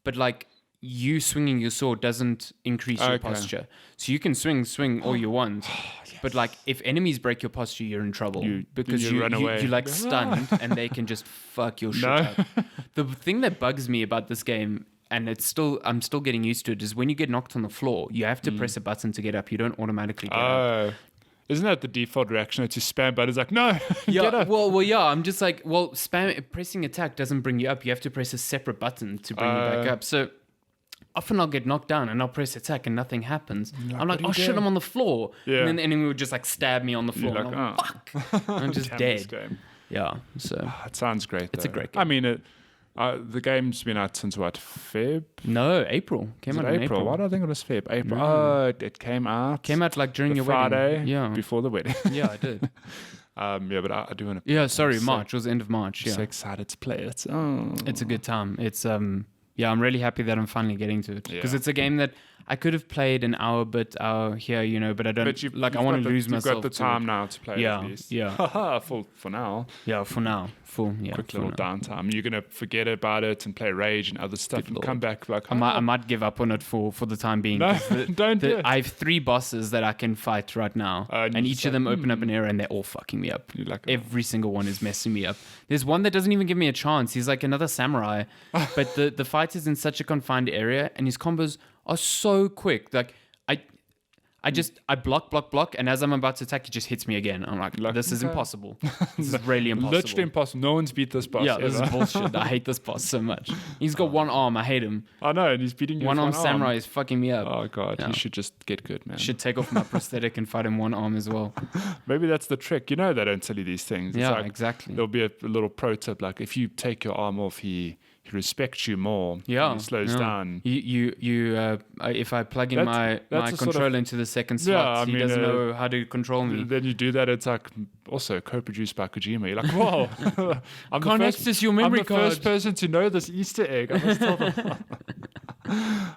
but like you swinging your sword doesn't increase your posture. So you can swing all you want. Yes. But like if enemies break your posture, you're in trouble because you run away. You're like stunned and they can just fuck your shit up. The thing that bugs me about this game, and I'm still getting used to it, is when you get knocked on the floor, you have to press a button to get up. You don't automatically get up. Isn't that the default reaction to spam buttons? Like, no, get up. Well, yeah. I'm just like, pressing attack doesn't bring you up. You have to press a separate button to bring you back up. So often I'll get knocked down and I'll press attack and nothing happens. I'm like, oh shit, I'm on the floor. Yeah. And then the enemy would just like stab me on the floor. You're like, fuck. I'm just dead. Yeah. So it sounds great. It's a great game. I mean, the game's been out since what, Feb? No, April. Came out in April. Why do I think it was Feb? April. Oh, it came out. Came out like during your Friday, wedding. Yeah. Before the wedding. Yeah, I did. But I do want to. Yeah, sorry, March. It was the end of March. I'm yeah. so excited to play it. Oh. It's a good time. It's Yeah, I'm really happy that I'm finally getting to it because Yeah. it's a game that I could have played an hour here, but I don't. But I want to lose myself. You've got the time now to play it at least. Yeah. For now. Yeah, for now. Quick little downtime. You're gonna forget about it and play Rage and other stuff and come back like. I might give up on it for the time being. No, don't do it. I have 3 bosses that I can fight right now, and each of them open up an area, and they're all fucking me up. Every single one is messing me up. There's one that doesn't even give me a chance. He's like another samurai, but the fight is in such a confined area, and his combos are so quick. Like I block, and as I'm about to attack, he just hits me again. I'm like, this is impossible. This is really impossible. Literally impossible. No one's beat this boss. Yeah, this is bullshit. I hate this boss so much. He's got one arm. I hate him. I know, and he's beating you with one arm. Samurai is fucking me up. Oh god, you should just get good, man. Should take off my prosthetic and fight him one arm as well. Maybe that's the trick. You know, they don't tell you these things. It's Exactly. There'll be a little pro tip, like if you take your arm off, he respects you more. Yeah, he slows down. If I plug in my controller into the second slot, he doesn't know how to control me. Then you do that. It's like also co-produced by Kojima. You're like, whoa, I can't access your memory card. I'm the first person to know this Easter egg. I must tell them.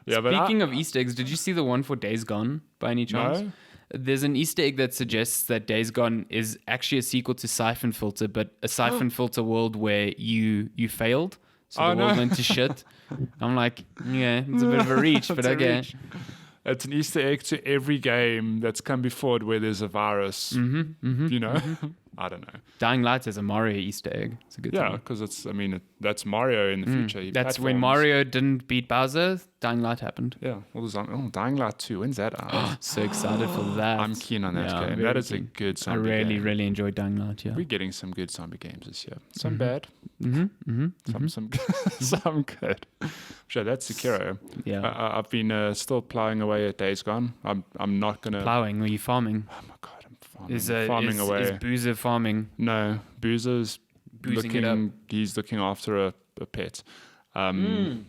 Speaking of Easter eggs, did you see the one for Days Gone by any chance? No. There's an Easter egg that suggests that Days Gone is actually a sequel to Siphon Filter, but a Siphon Filter world where you failed. So the world went to shit. I'm like, yeah, it's a bit of a reach, but okay. It's an Easter egg to every game that's come before it where there's a virus. You know? I don't know. Dying Light is a Mario Easter egg. It's a good thing. Yeah, because that's Mario in the future. That's when Mario didn't beat Bowser, Dying Light happened. Yeah. Dying Light 2. When's that out? So excited for that. I'm keen on that game. That is a good zombie game. Really enjoyed Dying Light, yeah. We're getting some good zombie games this year. Some bad. Some good. Sure, that's Sekiro. Yeah. I've been still plowing away at Days Gone. I'm not going to... Plowing? Are you farming? Oh my God, I'm farming away. Is Boozer farming? No, Boozer's boozing it up. He's looking after a pet. No,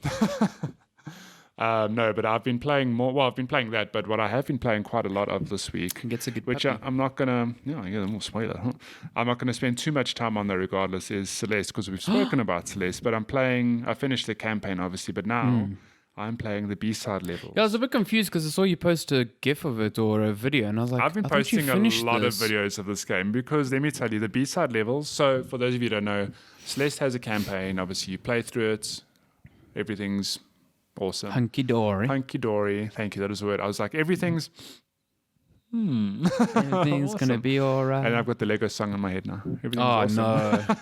but I've been playing more. Well, I've been playing that, but what I have been playing quite a lot of this week, which I'm not gonna. I get a more spoiler. Huh? I'm not gonna spend too much time on that. Regardless, is Celeste because we've spoken about Celeste. But I finished the campaign obviously, but now I'm playing the B-side level. Yeah, I was a bit confused because I saw you post a GIF of it or a video, and I was like, I've been posting a lot of videos of this game because let me tell you, the B-side levels. So for those of you who don't know, Celeste has a campaign. Obviously, you play through it. Everything's awesome. Hunky-dory. Hunky-dory. Thank you. That was the word. I was like, everything's... Everything's awesome. Going to be all right. And I've got the Lego song in my head now. Everything's awesome.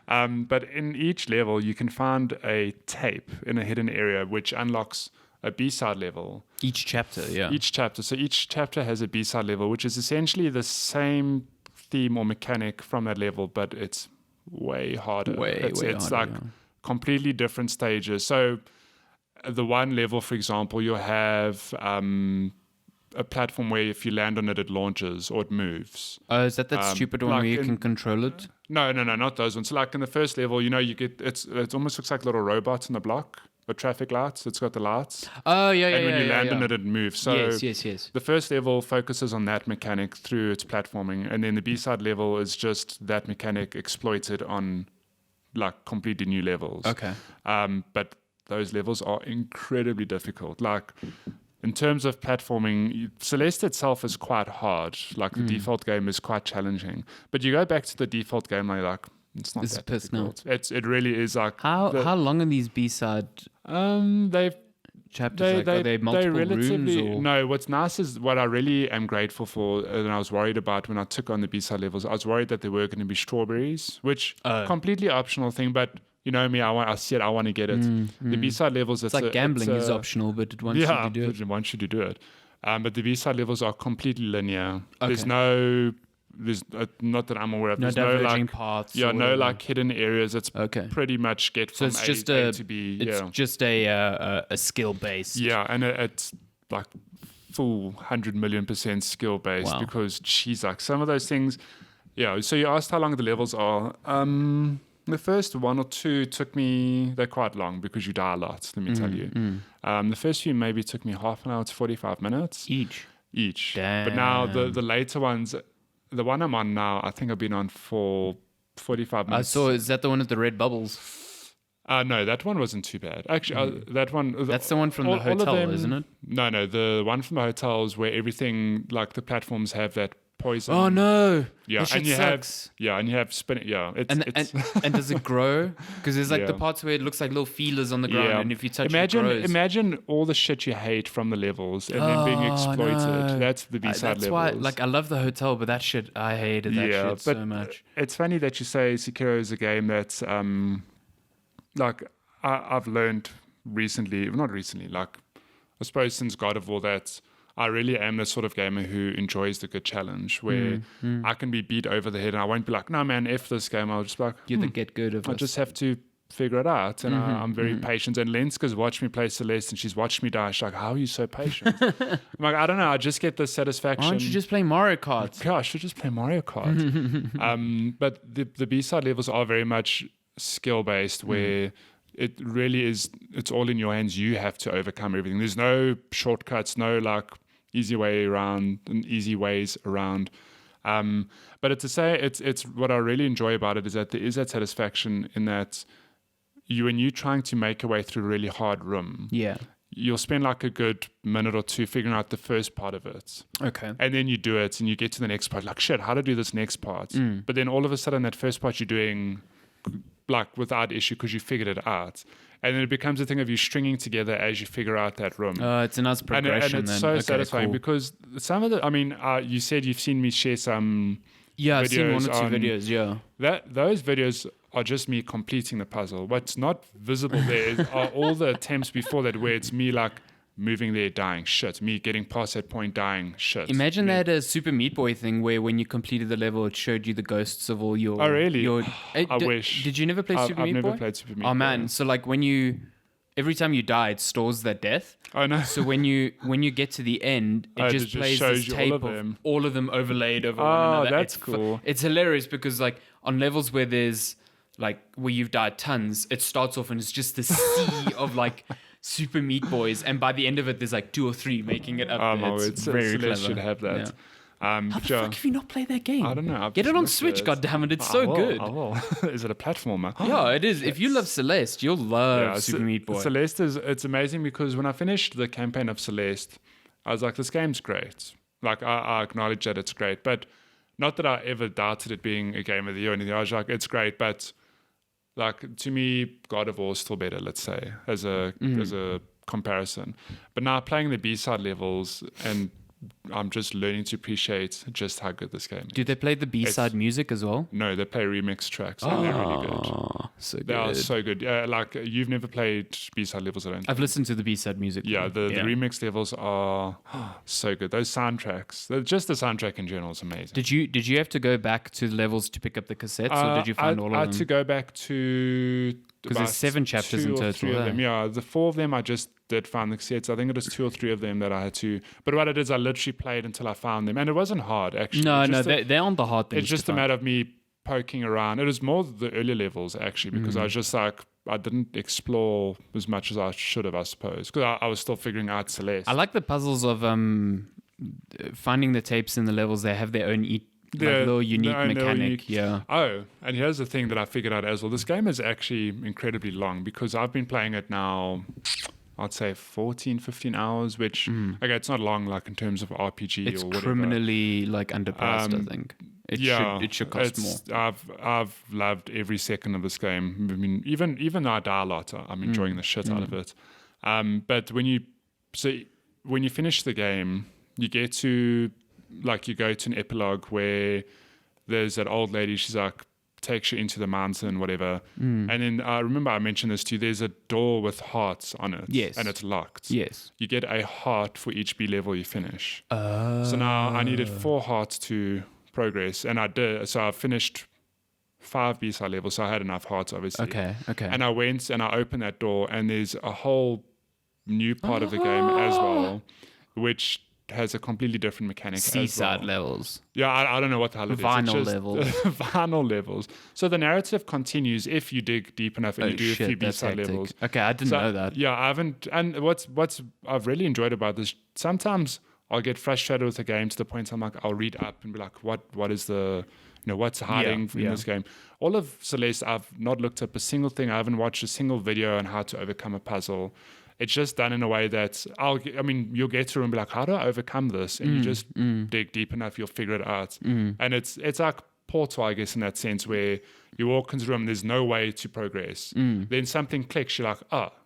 No. But in each level, you can find a tape in a hidden area, which unlocks a B-side level. Each chapter, yeah. Each chapter. So each chapter has a B-side level, which is essentially the same theme or mechanic from that level, but it's way harder. It's like completely different stages. So the one level, for example, you'll have a platform where if you land on it, it launches or it moves. Oh, is that stupid one where you can control it? No, not those ones. So like in the first level, you get it almost looks like little robots in the block. Or traffic lights. It's got the lights. Oh, yeah, and when you land on it, it moves. So yes. The first level focuses on that mechanic through its platforming, and then the B-side level is just that mechanic exploited on like completely new levels. Okay. But those levels are incredibly difficult. Like in terms of platforming, Celeste itself is quite hard. Like the default game is quite challenging. But you go back to the default game, and you're like, it's not that difficult. It really is like how long are these B-side chapters? Are they multiple rooms? Or? No, what's nice is what I really am grateful for, and I was worried about when I took on the B-side levels. I was worried that there were going to be strawberries, which completely optional thing, but you know me, I said I want to get it. The B-side levels, it's like gambling is optional, but it wants you to do it. It wants you to do it. But the B-side levels are completely linear. Okay. There's not that I'm aware of. No There's diverging paths. Yeah, no like hidden areas. It's pretty much get from A to B. It's just a skill based. Yeah, and it's like full 100,000,000% skill based because she's like some of those things. Yeah. So you asked how long the levels are. The first one or two took me. They're quite long because you die a lot. Let me tell you. The first few maybe took me half an hour to 45 minutes each. Damn. But now the later ones. The one I'm on now, I think I've been on for 45 minutes. I saw, is that the one with the red bubbles? No, that one wasn't too bad. Actually, that one... That's the one from the hotel, isn't it? No, the one from the hotel is where everything, like the platforms have that poison. Oh, no. Yeah, that shit and you sucks. have spinning. Yeah, And does it grow? Because there's like the parts where it looks like little feelers on the ground, and if you touch it grows. Imagine all the shit you hate from the levels and then being exploited. No. That's the B-side that's levels. why, like, I love the hotel, but that shit, I hated that shit so much. It's funny that you say Sekiro is a game that's like I've learned recently, not recently, like I suppose since God of War, that I really am the sort of gamer who enjoys the good challenge where I can be beat over the head and I won't be like, no man, F this game. I'll just be like, You're the get good of I us. just have to figure it out. And I'm very patient. And Lenska's watched me play Celeste and she's watched me die. She's like, how are you so patient? I'm like, I don't know. I just get the satisfaction. Why don't you just play Mario Kart? Gosh, I should just play Mario Kart. But the B-side levels are very much skill-based where it really is, it's all in your hands. You have to overcome everything. There's no shortcuts, no like easy way around and easy ways around. But to say it's what I really enjoy about it is that there is that satisfaction in that when you're trying to make your way through a really hard room, you'll spend like a good minute or two figuring out the first part of it. Okay. And then you do it and you get to the next part, like shit, how to do this next part. But then all of a sudden that first part you're doing like without issue because you figured it out. And then it becomes a thing of you stringing together as you figure out that room. It's a nice progression. And it's so satisfying because some of the, I mean, you said you've seen me share some videos. I've seen one or two videos, Those videos are just me completing the puzzle. What's not visible there are all the attempts before that where it's me like moving there, dying, shit. Me getting past that point, dying, shit. Imagine they had a Super Meat Boy thing where when you completed the level, it showed you the ghosts of all your... Oh, really? I wish. Did you never play Super Meat Boy? I've never played Super Meat Boy. Oh, man. So, like, every time you die, it stores that death. Oh, no. So when you get to the end, it just plays this tape of all of them overlaid over one another. That's cool. It's hilarious because, like, on levels where there's, like, where you've died tons, it starts off and it's just this sea of, like... Super Meat Boys, and by the end of it, there's like 2 or 3 making it up. It's very clever. Should have that. Yeah. How the fuck have you not played that game? I don't know. Get it on Switch, goddammit! It's so good. I will. Is it a platformer? Yeah, it is. If you love Celeste, you'll love Super Meat Boy. Celeste it's amazing because when I finished the campaign of Celeste, I was like, this game's great. Like I acknowledge that it's great, but not that I ever doubted it being a game of the year or anything. I was like, it's great, but like to me, God of War is still better. Let's say as a comparison. But now playing the B-side levels, and I'm just learning to appreciate just how good this game is. Do they play the B-side music as well? No, they play remix tracks, and they're really good. So good. They are so good. Yeah, like you've never played B-side levels, I don't think. I've listened to the B-side music. Yeah, the remix levels are so good. Those soundtracks, just the soundtrack in general is amazing. Did you have to go back to the levels to pick up the cassettes, or did you find all of them? I had to go back to... Because there's 7 chapters in total. 3 of them. Yeah, the 4 of them I just did find the cassettes. I think it was 2 or 3 of them that I had to. But what it is, I literally played until I found them, and it wasn't hard actually. No, they aren't the hard things. It's just a matter of me poking around. It was more the early levels actually, because I was just like I didn't explore as much as I should have, I suppose, because I was still figuring out Celeste. I like the puzzles of finding the tapes in the levels. They have their own little unique mechanic. Yeah. Oh, and here's the thing that I figured out as well. This game is actually incredibly long because I've been playing it now, I'd say 14, 15 hours, which, okay, it's not long like in terms of RPG it's or whatever. It's criminally like underpriced, I think. It should cost more. I've loved every second of this game. I mean, even though I die a lot, I'm enjoying the shit out of it. But when you finish the game, you get to... like you go to an epilogue where there's that old lady, she's like takes you into the mountain, whatever. And then I remember I mentioned this to you, there's a door with hearts on it. Yes. And it's locked. Yes. You get a heart for each B level you finish. So now I needed 4 hearts to progress, and I did. So I finished 5 B-side levels, so I had enough hearts obviously. Okay. And I went and I opened that door, and there's a whole new part of the game as well, which has a completely different mechanic Seaside as well. levels. Yeah, I don't know what the hell it is. Vinyl levels. Vinyl levels. So the narrative continues if you dig deep enough and you do a few B-side levels. Okay, I didn't know that. Yeah, I haven't. And what's I've really enjoyed about this, sometimes I'll get frustrated with the game to the point I'm like, I'll read up and be like, what is the, what's hiding in this game? All of Celeste, I've not looked up a single thing. I haven't watched a single video on how to overcome a puzzle. It's just done in a way that you'll get through and be like, how do I overcome this? And you just dig deep enough, you'll figure it out. And it's like Portal, I guess, in that sense, where you walk into the room, there's no way to progress. Then something clicks, you're like,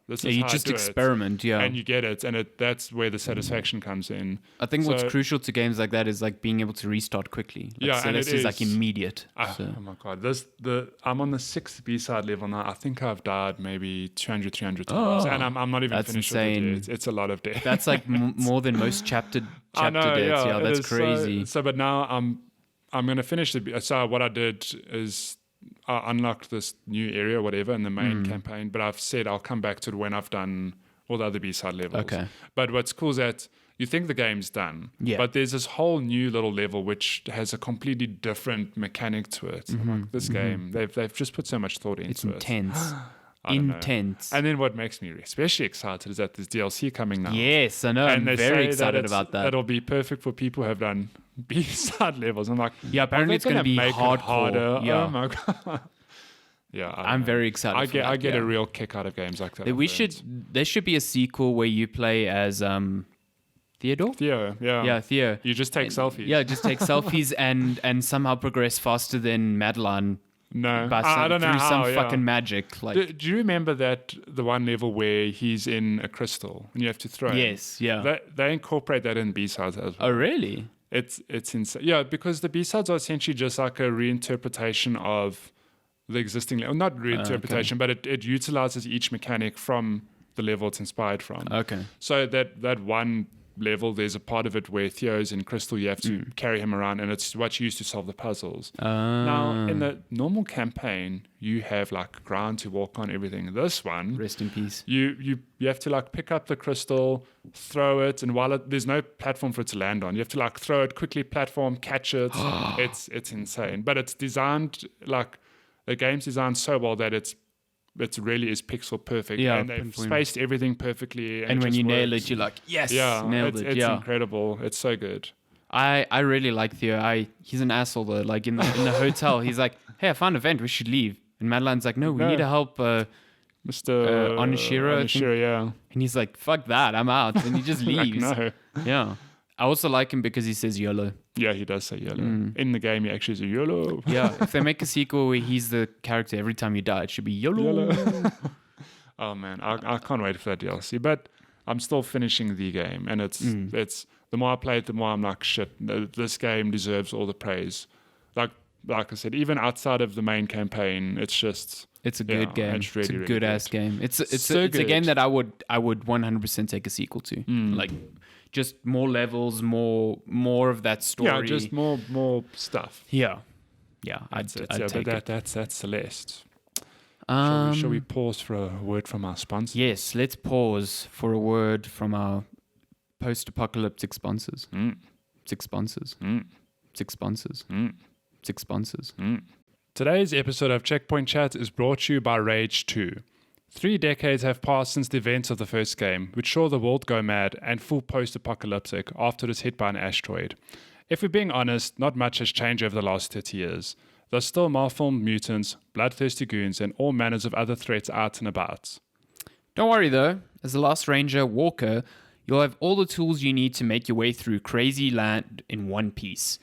this is you how just I do experiment, it. And you get it, and that's where the satisfaction comes in. I think what's crucial to games like that is like being able to restart quickly. Celeste is like immediate. Oh my god, I'm on the 6th B-side level now. I think I've died maybe 200, 300 times, and I'm not even finished with it yet. It's a lot of death. That's like more than most chapter deaths. Yeah, that's crazy. But now I'm going to finish it. So what I did is I unlocked this new area, whatever, in the main campaign. But I've said I'll come back to it when I've done all the other B-side levels. Okay. But what's cool is that you think the game's done. Yeah. But there's this whole new little level which has a completely different mechanic to it. I'm like, this game, they've just put so much thought into it's it. Intense. Intense. And then what makes me especially excited is that there's DLC coming now. Yes, I know. And I'm very excited about that. It'll be perfect for people who have done B-side levels. I'm like, apparently it's going to be hardcore. Harder. Yeah. Oh my god. Yeah, I'm very excited. I get a real kick out of games like that. There should be a sequel where you play as Theo. Yeah, Theo. You just take selfies. Yeah, just take selfies and somehow progress faster than Madeline. No, I don't know through how, some fucking magic. Like, do you remember the one level where he's in a crystal and you have to throw? Yes, yeah. They incorporate that in B-sides as well. Oh, really? It's insane. Yeah, because the B-sides are essentially just like a reinterpretation of the existing level. Not reinterpretation, but it utilizes each mechanic from the level it's inspired from. Okay. So that one level, there's a part of it where Theo's in crystal, you have to carry him around, and it's what you use to solve the puzzles. Now, in the normal campaign, you have like ground to walk on, everything. This one, rest in peace. You have to like pick up the crystal, throw it, and while there's no platform for it to land on, you have to like throw it quickly, platform, catch it. It's insane, but it's designed like the game's designed so well that it really is pixel perfect, and they've spaced everything perfectly. And when you nail it, you're like, yes, nailed it. It's incredible. It's so good. I really like Theo. He's an asshole though. Like in the hotel, he's like, hey, I found a vent. We should leave. And Madeline's like, no, we need to help Mr. Onishiro, yeah. And he's like, fuck that, I'm out. And he just leaves. Like, no. Yeah. I also like him because he says YOLO. Yeah, he does say YOLO. In the game, he actually says YOLO. Yeah, if they make a sequel where he's the character every time you die, it should be YOLO. Oh, man. I can't wait for that DLC. But I'm still finishing the game. And it's the more I play it, the more I'm like, shit, this game deserves all the praise. Like I said, even outside of the main campaign, it's just... It's a good game. It's really, a good ass game. It's so a game that I would 100% take a sequel to. Like... just more levels, more of that story. Yeah, just more stuff. Yeah. I'd take it. That's Celeste. Shall we pause for a word from our sponsors? Yes, let's pause for a word from our post-apocalyptic sponsors. 6 sponsors. 6 sponsors. 6 sponsors. Today's episode of Checkpoint Chat is brought to you by Rage 2. 3 decades have passed since the events of the first game, which saw the world go mad and full post-apocalyptic after it was hit by an asteroid. If we're being honest, not much has changed over the last 30 years. There's still malformed mutants, bloodthirsty goons, and all manners of other threats out and about. Don't worry though, as the Last Ranger Walker, you'll have all the tools you need to make your way through crazy land in one piece.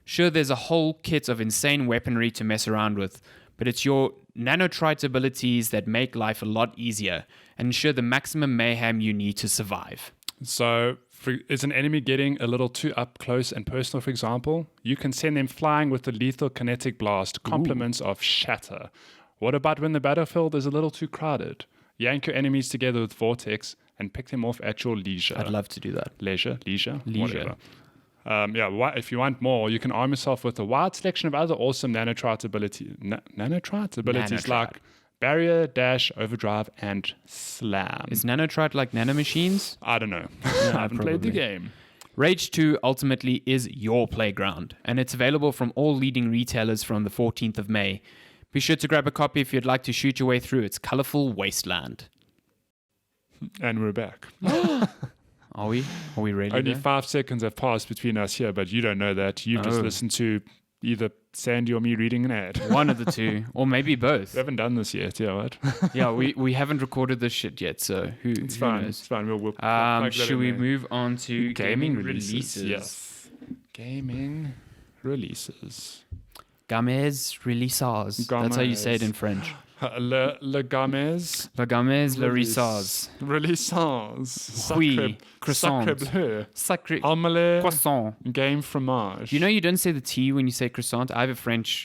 Sure, there's a whole kit of insane weaponry to mess around with, but it's your nanotrite abilities that make life a lot easier and ensure the maximum mayhem you need to survive. So, is an enemy getting a little too up close and personal, for example? You can send them flying with the lethal kinetic blast, compliments of Shatter. What about when the battlefield is a little too crowded? Yank your enemies together with Vortex and pick them off at your leisure. I'd love to do that. Leisure, whatever. If you want more, you can arm yourself with a wide selection of other awesome nanotrite abilities like Barrier, Dash, Overdrive, and Slam. Is nanotrite like nanomachines? I don't know. I haven't played the game. Rage 2 ultimately is your playground, and it's available from all leading retailers from the 14th of May. Be sure to grab a copy if you'd like to shoot your way through its colorful wasteland. And we're back. Are we? Are we ready? Only there? 5 seconds have passed between us here, but you don't know that. You've just Oh. listened to either Sandy or me reading an ad. One of the two, or maybe both. We haven't done this yet, yeah, what? Yeah, we haven't recorded this shit yet, so who fine. knows? It's fine. We'll plug that Should in we there. move on to gaming releases? Yes. Gaming releases. Games releases. That's how you say it in French. Le games. La games, le Release. releases. Releases. Oui, croissant. Sacre bleu. Sacré Omelette. croissant. Game fromage. You know you don't say the T when you say croissant. I have a French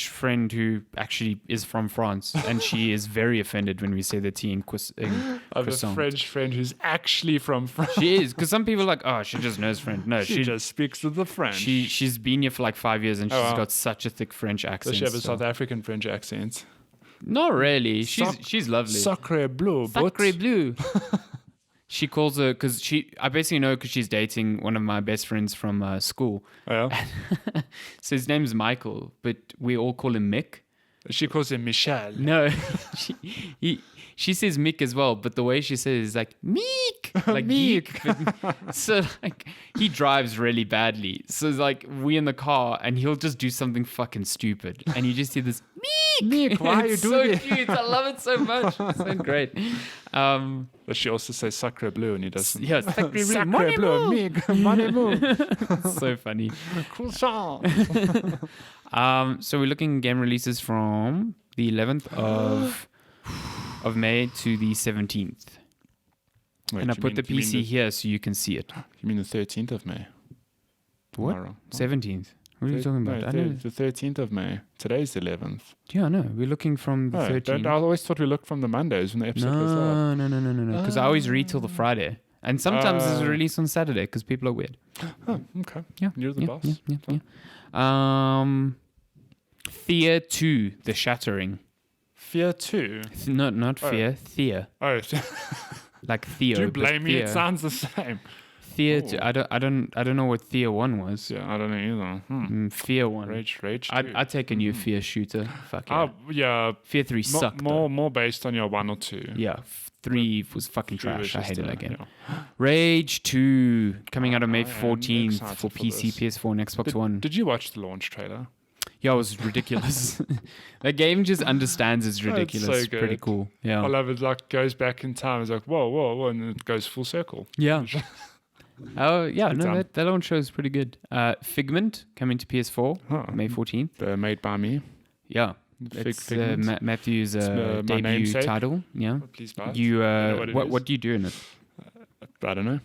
friend who actually is from France, and she is very offended when we say the T in I have a croissant. French friend who's actually from France. She is, because some people are like, oh, she just knows French. No, She just speaks with the French. she's been here for like 5 years, and she's wow. got such a thick French accent. Does she have a so- South African French accent? Not really. She's lovely. Sacre bleu. Sacré bleu. She calls her, because I basically know because she's dating one of my best friends from school. Oh, yeah. So his name's Michael, but we all call him Mick. She calls him Michel. No, she says Mick as well, but the way she says it is like Meek, like Meek. geek. But- so like he drives really badly. So it's like we in the car, and he'll just do something fucking stupid, and you just hear this Meek. Why are you It's doing so cute. I love it so much. It's so great. Does she also say sacre bleu and he doesn't? Yeah, sacré bleu. Sacre Mon bleu, amour. mig, mon amour. It's so funny. Croissant. So we're looking at game releases from the 11th of May to the 17th. Wait, And I you put mean- the you mean PC here so you can see it. You mean the 13th of May? What? Am I wrong? 17th. What are you talking about? No, I don't, the 13th of May. Today's the 11th. yeah, no. We're looking from the No, 13th. I always thought we looked from the Mondays when the episode goes live. No. Because I always read till the Friday. And sometimes it's released on Saturday because people are weird. Oh, okay. Yeah. You're the boss. Yeah. Fear 2, The Shattering. Fear 2. Not Fear, Fear. Oh, Like Theo. do you but blame me? It Fear. sounds the same. Fear. Oh. 2. I don't know what Fear 1 was. Yeah, I don't know either. Fear 1. Rage 2. I'd take a new Fear shooter. Fuck yeah. Yeah. Fear 3 sucked. though. More based on your 1 or 2. Yeah. 3 was fucking 3 was trash. I just, hated that game. yeah. Rage 2 coming out on May I am 14th excited for for PC, this. PS4, and Xbox One. Did you watch the launch trailer? Yeah, it was ridiculous. That game just understands it's ridiculous. so It's pretty good. cool. I Yeah. love it. Like goes back in time. It's like whoa, and then it goes full circle. Yeah. Oh, yeah. No, done. that launch show is pretty good. Figment coming to PS4, Oh. May 14th. Made by me. Yeah. Fig- It's Figment. Matthew's my debut namesake. title. Yeah. Please buy it. You know what it what is? do you do in it? I don't know.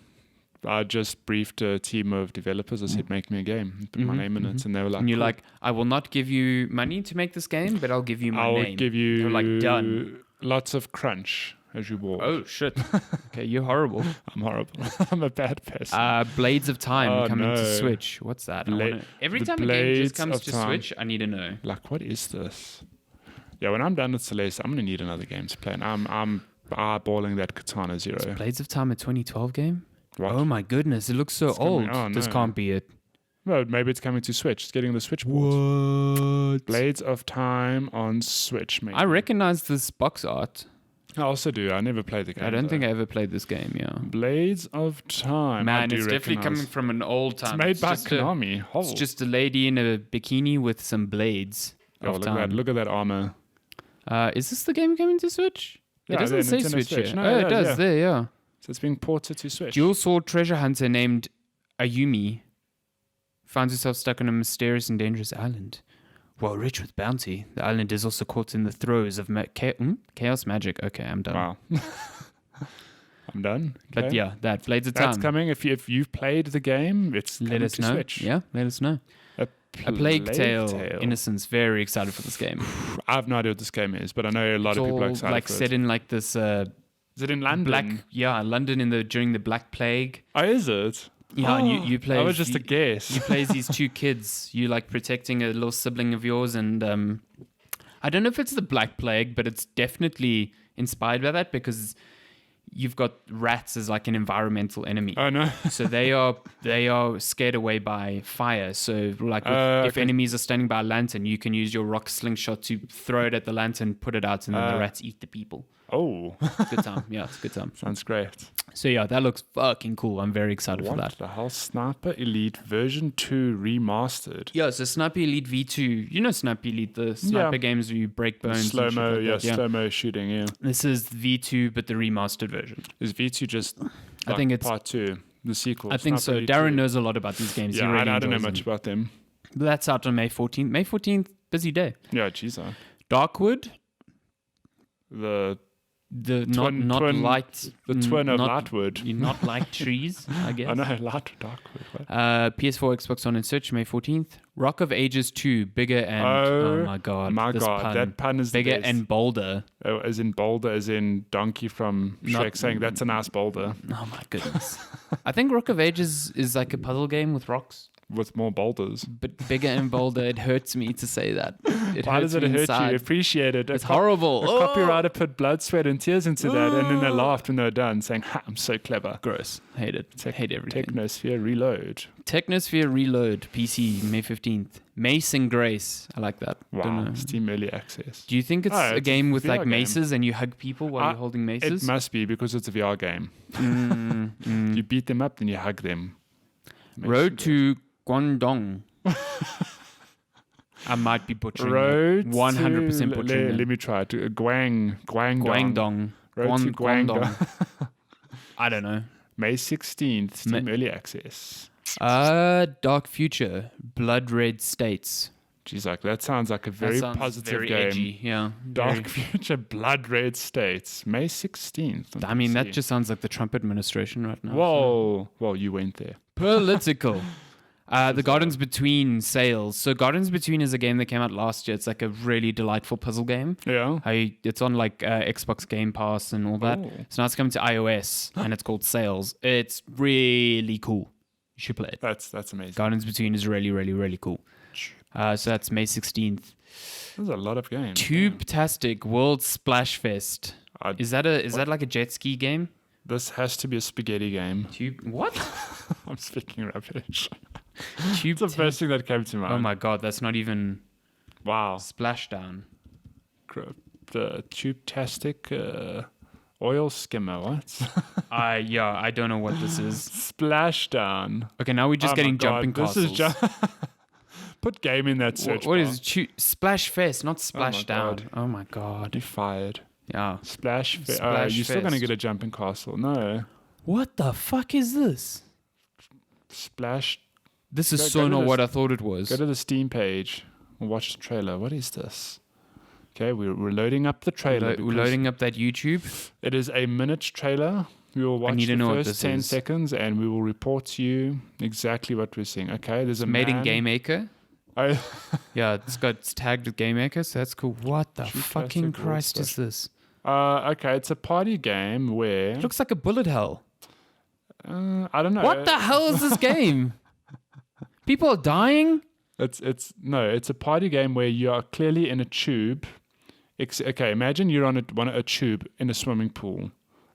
I just briefed a team of developers. I said, make me a game. Put my Mhm, name in it. mhm. And they were like, And you're cool. like, I will not give you money to make this game, but I'll give you my I'll name. give you They're like, done. lots of crunch as you walk. Oh shit. Okay, you're horrible. I'm horrible. I'm a bad person. Blades of Time Oh, coming to no. Switch. What's that? Every the time a game Blades just comes of to Time. Switch, I need to know. Like, what is this? Yeah, when I'm done with Celeste, I'm going to need another game to play. And I'm eyeballing that Katana Zero. Blades of Time, a 2012 game? What? Oh my goodness, it looks so It's old. coming- oh, This no. can't be it. Well, maybe it's coming to Switch. It's getting the Switch port. What? Blades of Time on Switch, maybe. I recognize this box art. I also do. I never played the game. I don't though. think I ever played this game, yeah. Blades of Time. I Man, do it's definitely recognize. coming from an old time. It's made by just a- Konami. It's just a lady in a bikini with some blades Oh, of look time. at that! Look at that armor. Is this the game coming to Switch? Yeah, It doesn't there, say Nintendo Switch, Switch. here. No, Oh, it it does, does. yeah. There, yeah. So it's being ported to Switch. Dual sword treasure hunter named Ayumi finds herself stuck on a mysterious and dangerous island. While rich with bounty, the island is also caught in the throes of chaos magic. Okay, I'm done. Wow. I'm done. But Okay. yeah, that Blades of That's Time. coming. If you've played the game, it's Let coming us to know. Switch. Yeah, let us know. A A Plague Tale. Innocence. Very excited for this game. I have no idea what this game is, but I know a lot It's of people are all excited like for set it. in like this Is it in London? London during the Black Plague. Oh, is it? Yeah, and you play. That was just a you guess. plays these two kids. You like protecting a little sibling of yours, and I don't know if it's the Black Plague, but it's definitely inspired by that because you've got rats as like an environmental enemy. Oh, no. So they are scared away by fire. So like if okay. enemies are standing by a lantern, you can use your rock slingshot to throw it at the lantern, put it out, and then the rats eat the people. Oh, Good time. Yeah, it's a good time. sounds great. So yeah, that looks fucking cool. I'm very excited for What that. the hell? Sniper Elite version 2 remastered. Yeah, so Sniper Elite V2. You know Sniper Elite, the sniper games where you break bones. Slow and shit mo, like that. slow-mo shooting, yeah. This is V2, but the remastered version. Is V2 just I think it's part 2, the sequel? I think Sniper so. Elite Darren 2. knows a lot about these games. Yeah, He really I don't know enjoys much them. about them. But that's out on May 14th. May 14th, busy day. Yeah, geez. Darkwood, The the Twin- not twin- light, the twin of not, Lightwood. not like trees, I guess. I know, Lightwood, Darkwood. What? PS4, Xbox One, and Switch, May 14th. Rock of Ages 2, bigger and oh my god, this pun. That pun is bigger the best. and bolder. Oh, as in boulder, as in donkey from Shrek, Not- saying that's a nice boulder Oh my goodness. I think Rock of Ages is like a puzzle game with rocks, with more boulders. but bigger and bolder. It hurts me to say that. Why does it me hurt inside. you? Appreciate it. It's horrible. A copywriter put blood, sweat, and tears into that, and then they laughed when they were done, saying, "Ha, I'm so clever." Gross. Hate it. Hate everything. Technosphere Reload. Technosphere Reload, PC, May 15th. Mace and Grace. I like that. Don't Wow, know. Steam Early Access. Do you think it's Oh, a it's a game with VR like game. maces and you hug people while Ah, you're holding It maces? must be because it's a VR game. You beat them up, then you hug them. Makes Road sense. to Guangdong. I might be butchering Road it. 100% to, butchering it. let me try it. Guangdong. Guangdong. Road to Guangdong. I don't know. May 16th, Steam Early Access. Dark Future, Blood Red States. Geez, like that sounds like a very That sounds positive very game. edgy. Yeah. Dark Future, Blood Red States, May 16th. I mean, that just sounds like the Trump administration right now. Whoa. Well, you went there. Political. The Gardens Between sales. So Gardens Between is a game that came out last year. It's like a really delightful puzzle game. Yeah. It's on like Xbox Game Pass and all that. Oh. So now it's coming to iOS and it's called Sales. It's really cool. You should play it. That's amazing. Gardens Between is really, really, really cool. So that's May 16th. There's a lot of games. Tube-tastic World Splash Fest. I- Is that like a jet ski game? This has to be a spaghetti game. What? I'm speaking rubbish. Tube. It's the first thing that came to mind. Oh my god, that's not even Wow. Splashdown. The tube-tastic oil skimmer, what? I don't know what this is. Splashdown. Okay, now we're just Oh getting my God, jumping this castles. is Put game in that search What bar. is Splash Fest, not Splashdown. God. Oh my god. You're fired. Yeah. Splash. Splash you're still going to Fest. get a jumping castle. No. What the fuck is this? Splash. This is Go so to not the- what I thought it was. Go to the Steam page and watch the trailer. What is this? Okay, we're loading up the trailer. We're because loading up that YouTube. It is a minute trailer. We will watch need to the know what first this 10 is. seconds and we will report to you exactly what we're seeing. Okay, there's a Made in man. GameMaker. I, Yeah, it's tagged with GameMaker, so that's cool. What the Shoot fucking classic Christ World is this? okay, it's a party game where It looks like a bullet hell. I don't know. What the hell is this game? People are dying? It's a party game where you are clearly in a tube. Okay, imagine you're on a tube in a swimming pool.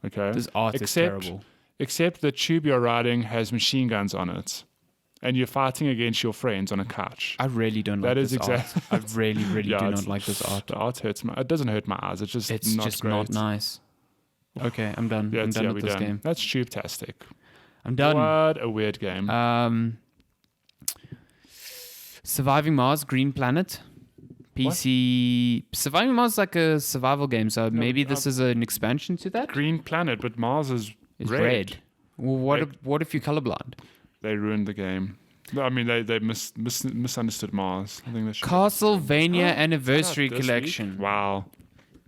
Okay, This art is terrible. Except the tube you're riding has machine guns on it, and you're fighting against your friends on a couch. I really don't like That is this art. I really, really Yeah, do it's- not like this art. The art hurts it doesn't hurt my eyes. It's just It's not just great. not nice. Okay, I'm done. I'm done we're with this done. game. That's tube-tastic. I'm done. What a weird game. Surviving Mars, Green Planet. PC. Surviving Mars is like a survival game, so maybe this is an expansion to that. Green Planet, but Mars is It's red. red. Well, what if you're colorblind? They ruined the game. I mean, they misunderstood Mars. I think they should. Castlevania Anniversary This week? Collection. Wow.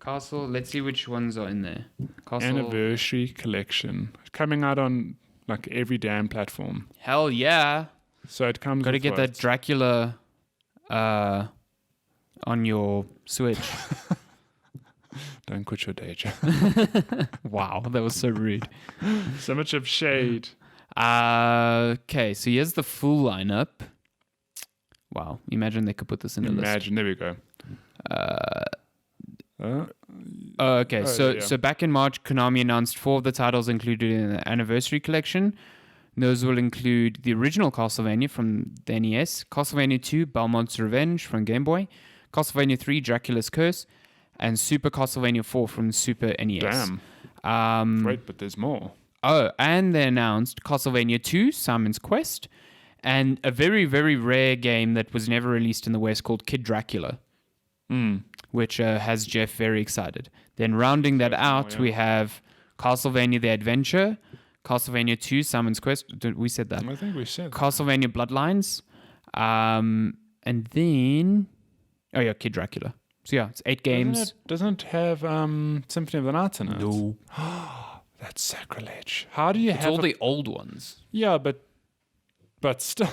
Castle. Let's see which ones are in there. Castle. Anniversary Collection. Coming out on like every damn platform. Hell yeah! So it comes Got to with get what? that Dracula on your Switch. Don't quit your day job. Wow, that was so rude. So much of shade. Okay, so here's the full lineup. Wow, imagine they could put this in a list. Imagine. There we go. Okay, yeah. so back in March, Konami announced 4 of the titles included in the Anniversary Collection. Those will include the original Castlevania from the NES, Castlevania 2, Belmont's Revenge from Game Boy, Castlevania 3, Dracula's Curse, and Super Castlevania 4 from Super NES. Damn. Wait, but there's more. Oh, and they announced Castlevania 2, Simon's Quest, and a very, very rare game that was never released in the West called Kid Dracula, which has Jeff very excited. Then rounding that out, we have Castlevania The Adventure, Castlevania 2, Simon's Quest. We said that. I think we said that. Castlevania Bloodlines, and then... Oh, yeah, Kid Dracula. So, yeah, it's 8 games. Doesn't it have Symphony of the Night in it? No. That's sacrilege. How do you It's have... all the old ones. Yeah, but still...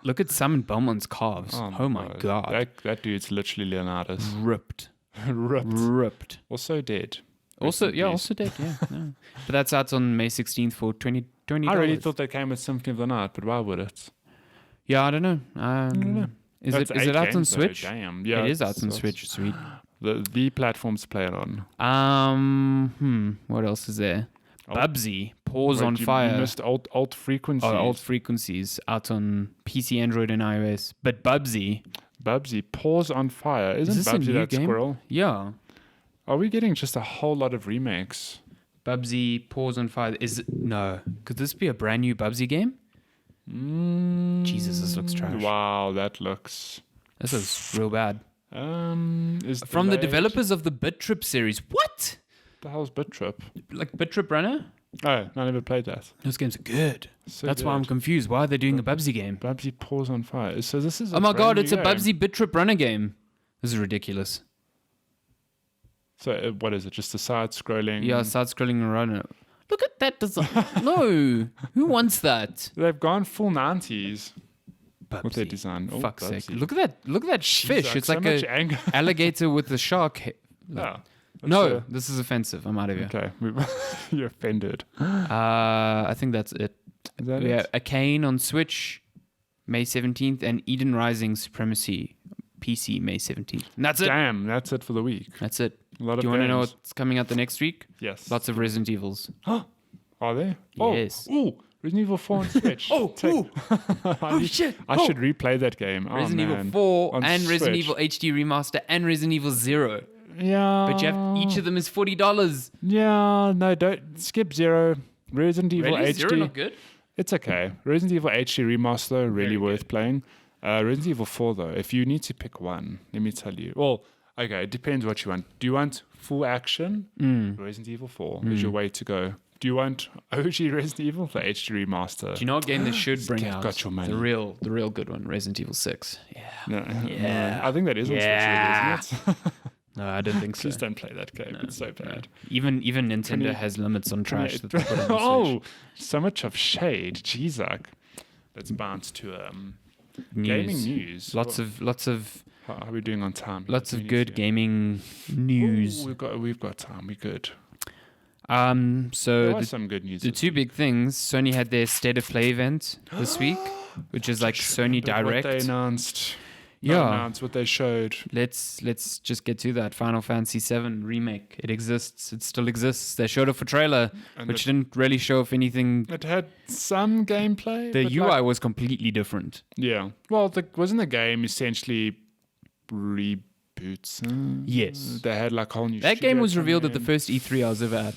Look at Simon Belmont's calves. Oh my God. That dude's literally Leonardus. Ripped. Ripped. Also dead. Also dead, yeah. No. But that's out on May 16th for $20. I really thought they came with Symphony of the Night, but why would it? Yeah, I don't know. Is it out on Switch? Damn. Yeah, it is out on Switch. Sweet. The platforms to play it on. What else is there? Bubsy, Pause on Fire. You missed alt frequencies. Oh, alt frequencies out on PC, Android, and iOS. But Bubsy, Pause on Fire. Isn't this Bubsy a new that game? squirrel? Yeah. Are we getting just a whole lot of remakes? Bubsy, Pause on Fire. No. Could this be a brand new Bubsy game? Jesus, this looks trash. Wow, that looks... This looks real bad. Is From the developers of the Bit Trip series. What? The hell's Bit Trip? Like Bit Trip Runner? Oh, I never played that. Those games are good. So That's good. why I'm confused. Why are they doing a Bubsy game? Bubsy Pause on Fire. So this is Oh my God, it's a Bubsy Bit Trip Runner game. This is ridiculous. So what is it? Just a side-scrolling... Yeah, side-scrolling runner. Look at that design. No. Who wants that? They've gone full 90s Bubsy. with their design. Oh, Fuck's Bubsy. sake. Look at that fish. It's so like much a anger. alligator with a shark. Yeah. No, this is offensive. I'm out of here. Okay. You're offended. I think that's it. Is that Yeah, it? A Cane on Switch, May 17th, and Eden Rising Supremacy, PC, May 17th. And that's it. Damn, that's it for the week. That's it. A lot of Do you want to know games. what's coming out the next week? Yes. Lots of Resident Evils. Are there? Yes. Oh, Resident Evil 4 on Switch. Oh shit. I should replay that game. Resident oh, Evil man. 4 On and Resident Switch. Evil HD Remaster and Resident Evil 0. Yeah. But each of them is $40. Yeah, no, don't skip 0. Resident Evil Really? HD. 0 not good? It's okay. Resident Evil HD Remaster, really worth playing. Resident Evil 4, though, if you need to pick one, let me tell you. Well, okay, it depends what you want. Do you want full action? Resident Evil 4 is your way to go. Do you want OG Resident Evil? The HD Remaster. Do you know what game they should bring out? Got your money. The real good one, Resident Evil 6. Yeah. No, Yeah. no, I think that is on Yeah. Switch, isn't it? No, I don't think so. Please don't play that game. It's so bad. Even Nintendo has limits on trash that they put on the Switch. Oh, so much of shade. Jeez, let's bounce to gaming news. Lots of How are we doing on time? lots of We need good to- gaming news. Ooh, we've got time. We're good. So There was some good news. the two big things, Sony had their State of Play event this week, which is like Sony Direct. What they announced. Yeah. Not announced, what they showed. Let's just get to that. Final Fantasy VII remake. It exists. It still exists. They showed off a trailer, And which didn't really show off anything. It had some gameplay. The but UI was completely different. yeah. Well, wasn't the game essentially reboots? Yes. They had like whole new. That game studio was revealed at coming the in. first E3 I was ever at.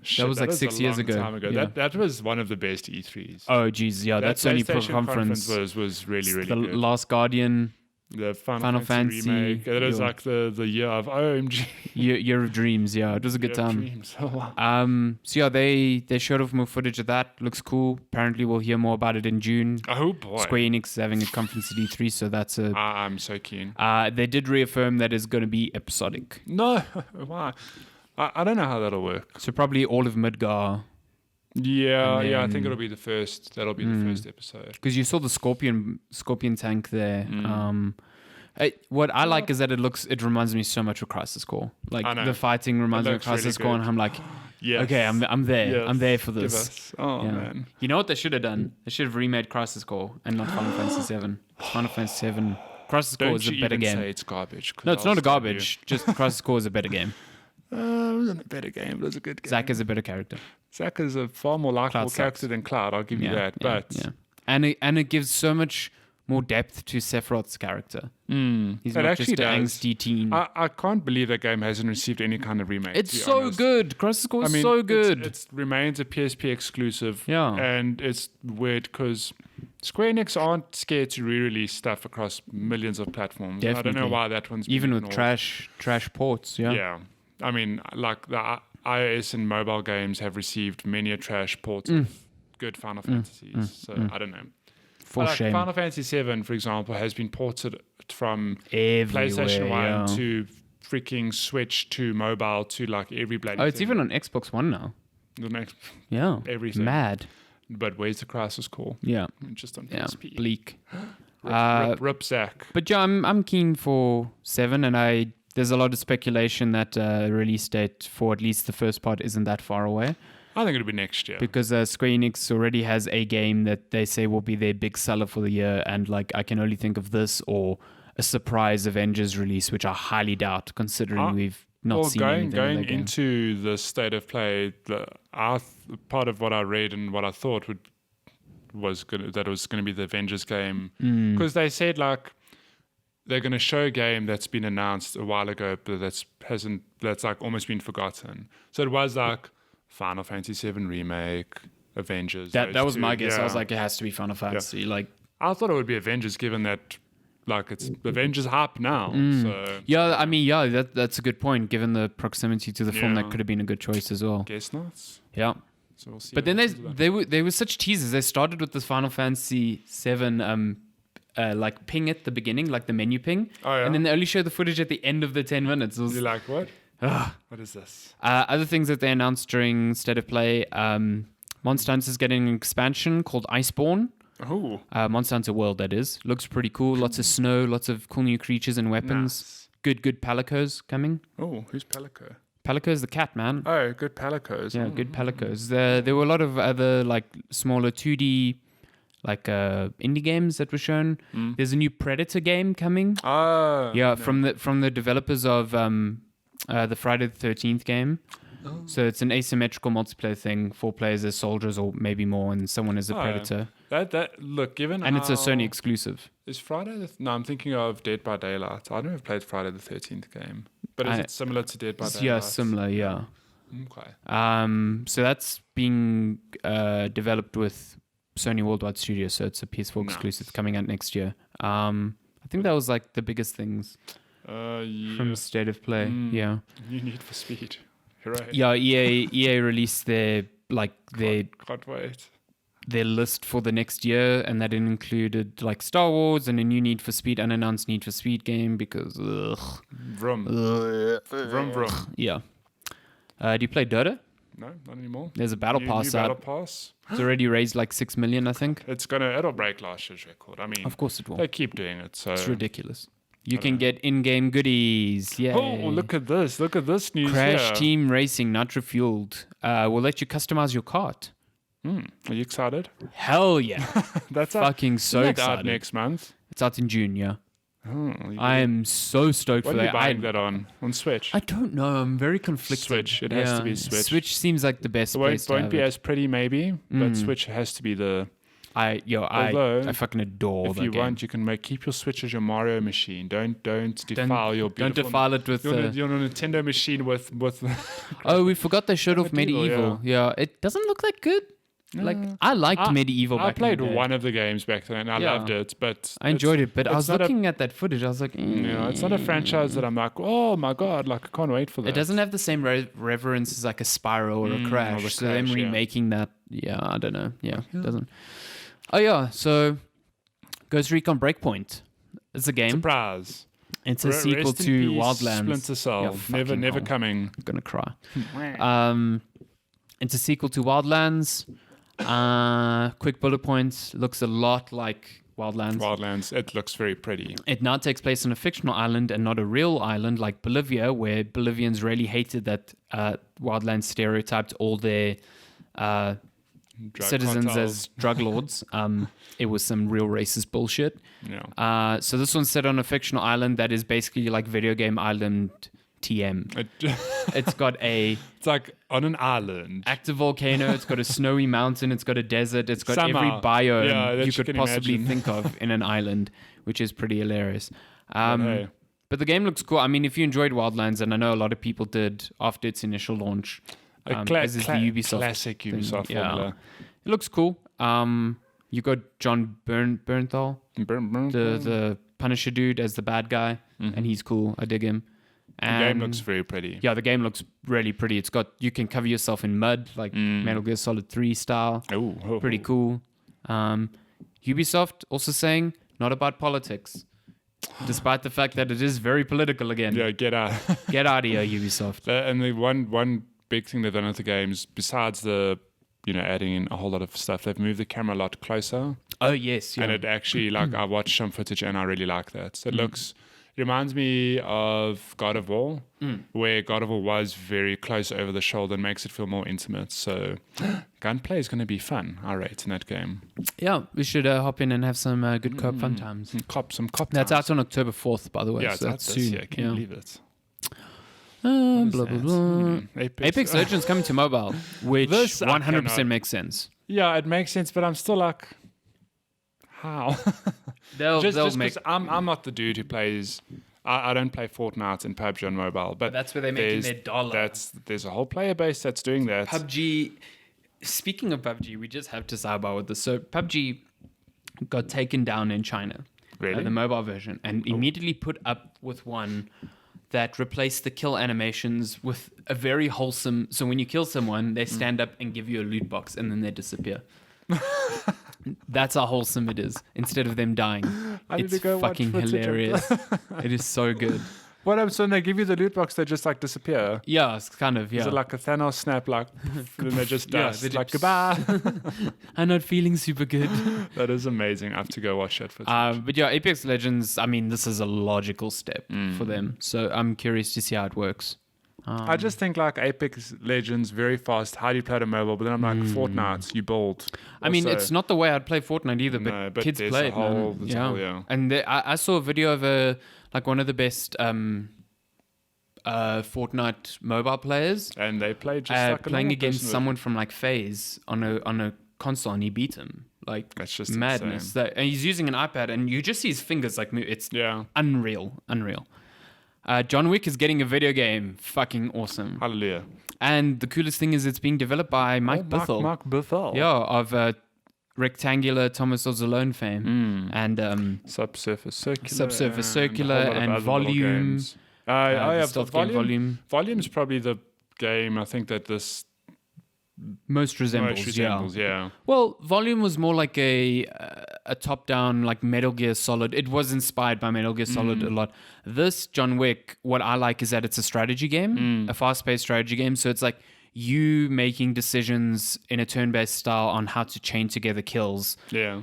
Shit, was like 6 a years long ago. time ago. Yeah. That was one of the best E3s. Oh, geez. Yeah, that Sony PlayStation conference. was really, really the good. Last Guardian, The Final Fantasy, remake. It was yeah. like the year of OMG. Year of Dreams. Yeah, it was a good Year of time. Dreams. Oh, wow. So yeah, they showed off more footage of that. Looks cool. Apparently, we'll hear more about it in June. Oh boy. Square Enix is having a conference at E3, so that's a. I'm so keen. They did reaffirm that it's going to be episodic. No, why? I don't know how that'll work. So probably all of Midgar, Yeah, And I then- think it'll be the first. That'll be the first episode. because you saw the Scorpion tank there. What I like is that it reminds me so much of Crisis Core. Like I know. the fighting reminds It me of looks really Crisis Core, and good. I'm like, Yes. okay, I'm there. Yes. I'm there for Give this. us. Oh Yeah. man. You know what they should have done? They should have remade Crisis Core and not Final Fantasy VII. Final Fantasy VII. Crisis Core Don't is a you better even game. say it's garbage. 'cause No, it's I'll not a stab you. garbage. Just Crisis Core is a better game. It wasn't a better game, but it was a good game. Zack is a better character. Zack is a far more likable Cloud sucks. character than Cloud. I'll give you that. But And it gives so much more depth to Sephiroth's character. He's It not actually just an does. angsty teen. I can't believe that game hasn't received any kind of remake. It's to be so honest. good. Crisis Core I is mean, so good. It remains a PSP exclusive. Yeah. And it's weird because Square Enix aren't scared to re-release stuff across millions of platforms. And I don't know Definitely. why that one's Even been with ignored. trash ports. Yeah. Yeah. I mean, like the iOS and mobile games have received many a trash port of good Final Fantasies. So I don't know. For Like shame. Final Fantasy 7, for example, has been ported from Everywhere, PlayStation 1 yeah. to freaking Switch to mobile to like every bloody Oh, it's thing. even on Xbox One now. The next, Yeah. everything. Mad. But where's the Crisis Core? Yeah. Just on Yeah. PSP. Bleak. Rip Zach. But yeah, I'm keen for 7, and there's a lot of speculation that release date for at least the first part isn't that far away, I think it'll be next year. because Square Enix already has a game that they say will be their big seller for the year, and like I can only think of this or a surprise Avengers release, which I highly doubt, considering we've not seen anything going in that game. into the state of play, part of what I read and what I thought was going to be the Avengers game, because they said like they're going to show a game that's been announced a while ago, but that's like almost been forgotten. So it was like Final Fantasy VII Remake, Avengers. That those was two. my guess. I Yeah. was like, it has to be Final Fantasy. Like, I thought it would be Avengers, given that like it's Avengers hype now. So yeah, I mean, yeah, that's a good point. Given the proximity to the film, that Yeah. could have been a good choice as well. guess not. Yeah. So we'll see. But what then happens with that. they were such teasers. They started with this Final Fantasy VII like ping at the beginning, like the menu ping, Oh, yeah? and then they only show the footage at the end of the 10 minutes. It was, You're like, what? Ah. What is this? other things that they announced during State of Play, Monster Hunter's getting an expansion called Iceborne. Oh, Monster Hunter World, that is. Looks pretty cool. Lots of snow, lots of cool new creatures and weapons. nice. Good Palicos coming. Oh, who's Palico? Palico's the cat, man. Oh, good Palicos. Yeah, Oh. good Palicos. There were a lot of other like smaller 2D like indie games that were shown. There's a new Predator game coming. Oh, Yeah, no. from the developers of the Friday the 13th game. Oh. So it's an asymmetrical multiplayer thing. 4 players as soldiers or maybe more, and someone as a Oh, predator. That look, given And it's a how- Sony exclusive. Is Friday? No, I'm thinking of Dead by Daylight. I don't know if I've played Friday the 13th game, but is it similar to Dead by Daylight? Yeah, similar. Yeah. Okay. So that's being developed with Sony Worldwide Studios. So it's a PS4 Nice. exclusive coming out next year. I think that was like the biggest things Yeah. from State of Play. Yeah. You Need for Speed. Hooray. Yeah, EA released their Can't wait. list for the next year, and that included like Star Wars and a new Need for Speed, unannounced Need for Speed game because Vroom. Vroom, vroom. yeah. Do you play Dota? No, not anymore. There's a battle New pass battle out. pass. It's already raised like 6 million, I think. It'll break last year's record. I mean, Of course it will. they keep doing it. So It's ridiculous. You can get in-game goodies. Yeah. Oh, look at this! Look at this news Crash here. Team Racing Nitro Fueled will let you customize your kart. Are you excited? Hell yeah. That's out. Fucking so That's out excited. next month. It's out in June, yeah. Oh, I am so stoked What for are you that. buying that on Switch? I don't know. I'm very conflicted. Switch. It has to be Switch. Switch seems like the best It place won't to be have it. as pretty, maybe, but Switch has to be the. Although, I fucking adore If that you game. want, you can keep your Switch as your Mario machine. Don't defile your beautiful. Don't defile it with your Nintendo machine with. Oh, we forgot they showed off Medieval, Medieval. Yeah, it doesn't look that good. Like I liked Medieval back I played in the day. one of the games back then, and I Yeah. loved it. But I enjoyed it, but I it's was not looking at that footage. I was like, it's not a franchise that I'm like, oh my god, like I can't wait for that. It doesn't have the same reverence as like a Spyro or a Crash. or a So them Crash, yeah. remaking that, I don't know. Yeah, it doesn't. Oh yeah, so Ghost Recon Breakpoint. It's a game. Surprise! It's a sequel Rest in to peace, Wildlands. Splinter Cell. Yeah, never fucking hell. coming. I'm gonna cry. It's a sequel to Wildlands. Quick bullet points. Looks a lot like Wildlands. Wildlands. It looks very pretty. It now takes place on a fictional island and not a real island like Bolivia, where Bolivians really hated that Wildlands stereotyped all their Drug citizens cartels. as drug lords. It was some real racist bullshit. Yeah. So this one's set on a fictional island that is basically like video game island TM. It- It's got a It's like on an island. active volcano. It's got a snowy mountain. It's got a desert. It's got Summer. every biome Yeah, that you you could can possibly imagine. think of in an island, which is pretty hilarious. Hey, But the game looks cool. I mean, if you enjoyed Wildlands, and I know a lot of people did after its initial launch, as is the Ubisoft classic thing. Ubisoft Yeah. formula. It looks cool. You got John Bernthal, the Punisher dude, as the bad guy, and he's cool. I dig him. The And game looks very pretty. yeah, the game looks really pretty. It's got, you can cover yourself in mud, like Metal Gear Solid 3 style. Oh, Pretty cool. Ubisoft also saying not about politics, despite the fact that it is very political again. Yeah, get out. Get out of here, Ubisoft. And the one big thing they've done with the games, besides the adding in a whole lot of stuff, they've moved the camera a lot closer. Oh yes, yeah. And it actually, like, I watched some footage and I really like that. So it reminds me of God of War, where God of War was very close over the shoulder and makes it feel more intimate. So gunplay is going to be fun, I rate, in that game. Yeah, we should hop in and have some good fun times. Some cop That's times. out on October 4th, by the way. Yeah, so it's out that's this soon. year. Can you believe it? Blah, What blah, is blah. that? Apex Legends coming to mobile, which This I 100% cannot- makes sense. Yeah, it makes sense, but I'm still like, how? They'll just make. 'cause I'm not the dude who plays. I don't play Fortnite and PUBG on mobile, but That's where they're making there's- their dollar. There's a whole player base that's doing that. PUBG. Speaking of PUBG, we just have to sidebar with this. So PUBG got taken down in China, Really? the mobile version, and immediately put up with one that replaced the kill animations with a very wholesome. So when you kill someone, they stand up and give you a loot box, and then they disappear. That's how wholesome it is. Instead of them dying, I need it's to go watch fucking footage of hilarious. It is so good. What happens when they give you the loot box? They just like disappear. Yeah, it's kind of Is it like a Thanos snap? Like, and then they just Yeah, dust. they like just- goodbye. I'm not feeling super good. That is amazing. I have to go watch that footage. But yeah, Apex Legends, I mean, this is a logical step for them. So I'm curious to see how it works. I just think like Apex Legends very fast. How do you play it on mobile? But then I'm like Fortnite. You build. I mean, Also- it's not the way I'd play Fortnite either, but, No, but kids there's play a it, whole- man. there's a whole, yeah. And I saw a video of one of the best Fortnite mobile players and they play just like a playing normal against person would. someone from like FaZe on a console, and he beat him. Like, That's just madness. insane. And he's using an iPad, and you just see his fingers like move. It's Yeah. unreal. John Wick is getting a video game. Fucking awesome. Hallelujah. And the coolest thing is it's being developed by Mike Bithell. Mark Bithell. Yeah, of Rectangular, Thomas Ozalone fame. And Subsurface Circular. Subsurface and a Circular whole lot of and other little Volume. games. the Yeah, stealth game Volume. Volume's probably the game I think that this Most resembles, most resembles. Yeah. Well, Volume was more like a top-down, like Metal Gear Solid. It was inspired by Metal Gear Solid a lot. This, John Wick, what I like is that it's a strategy game, a fast-paced strategy game. So it's like you making decisions in a turn-based style on how to chain together kills. Yeah.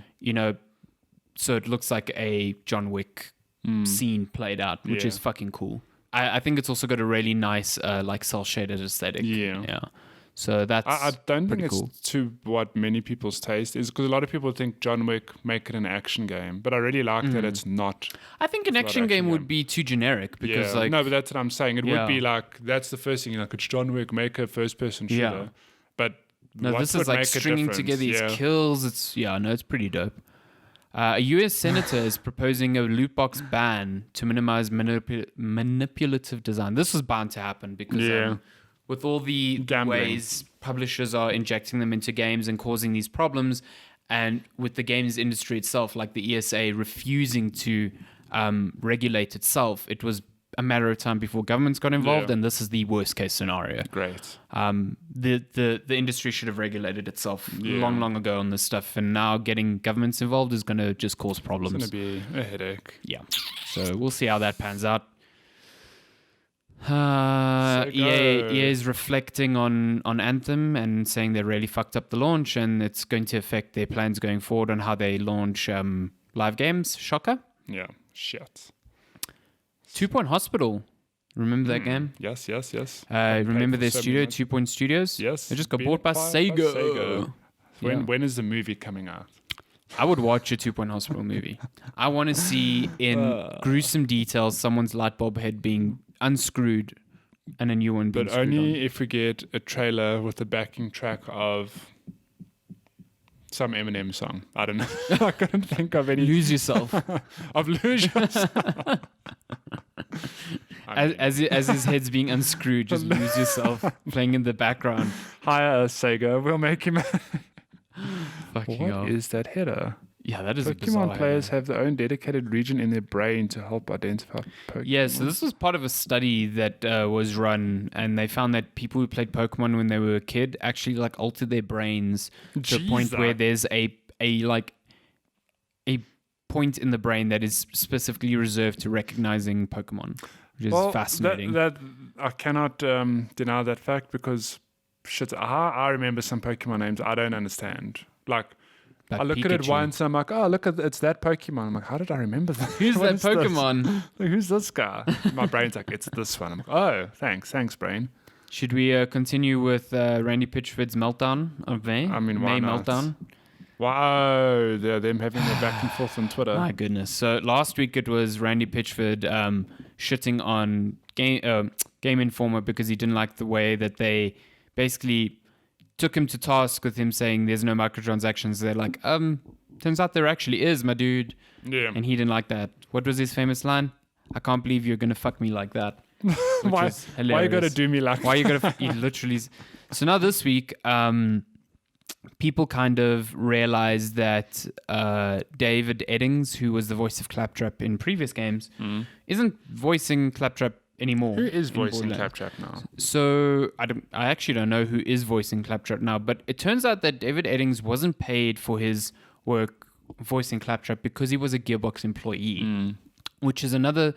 So it looks like a John Wick scene played out, which Yeah. is fucking cool. I think it's also got a really nice, like cel-shaded aesthetic. Yeah. Yeah. So that's I don't think pretty it's cool. to what many people's taste is, because a lot of people think John Wick make it an action game, but I really like that it's not. I think an It's not action action game would game. be too generic because, Yeah. like, No, but that's what I'm saying. It Yeah. would be like that's the first thing. Like it's John Wick, make a first-person shooter. Yeah. But no, what this would is like make a stringing difference? together these Yeah. kills. It's pretty dope. A U.S. senator is proposing a loot box ban to minimize manipulative design. This was bound to happen because Yeah. with all the Gambling. ways publishers are injecting them into games and causing these problems, and with the games industry itself, like the ESA refusing to regulate itself, it was a matter of time before governments got involved, Yeah. and this is the worst case scenario. Great. The industry should have regulated itself Yeah. long ago on this stuff, and now getting governments involved is going to just cause It's problems. going to be a headache. Yeah, so we'll see how that pans out. Sekiro. EA is reflecting on Anthem and saying they really fucked up the launch, and it's going to affect their plans going forward on how they launch live games. Shocker. Yeah. Shit. 2 Point Hospital. Remember that game? Yes. Remember for their so studio, many- 2 Point Studios? Yes. They just got Being bought by acquired Sega. Yeah. When is the movie coming out? I would watch a 2 Point Hospital movie. I want to see in gruesome details someone's light bulb head being unscrewed and a new one being But screwed only on. if we get a trailer with the backing track of some Eminem song. I don't know. I couldn't think of any. Lose yourself. Of Lose Yourself. As his head's being unscrewed, just lose yourself playing in the background. Hire us, Sega. We'll make him. Fucking What hell. is that header? Yeah, that is a bizarre Pokemon players have their own dedicated region in their brain to help identify Pokemon. Yeah, so this was part of a study that was run, and they found that people who played Pokemon when they were a kid actually like altered their brains to a point where there's a point in the brain that is specifically reserved to recognizing Pokemon, which is fascinating. That I cannot deny that fact because shit, I remember some Pokemon names I don't understand. Like I look at it Pikachu. once and I'm like, oh, look, it's that Pokemon. I'm like, how did I remember that? Who's What that is this? Pokemon? Like, who's this guy? My brain's like, it's this one. I'm like, oh, thanks, brain. Should we continue with Randy Pitchford's meltdown of May? I mean, why May not? meltdown. Wow, they're them having their back and forth on Twitter. My goodness. So last week it was Randy Pitchford shitting on Game Informer because he didn't like the way that they basically took him to task with him saying there's no microtransactions. They're like, turns out there actually is, my dude. Yeah. And he didn't like that. What was his famous line? I can't believe you're going to fuck me like that. Why you gotta do me like Why you gotta... He literally... So now this week, people kind of realized that David Eddings, who was the voice of Claptrap in previous games, isn't voicing Claptrap anymore. Who is in voicing Borderlands. Claptrap now? So I actually don't know who is voicing Claptrap now, but it turns out that David Eddings wasn't paid for his work voicing Claptrap because he was a Gearbox employee, which is another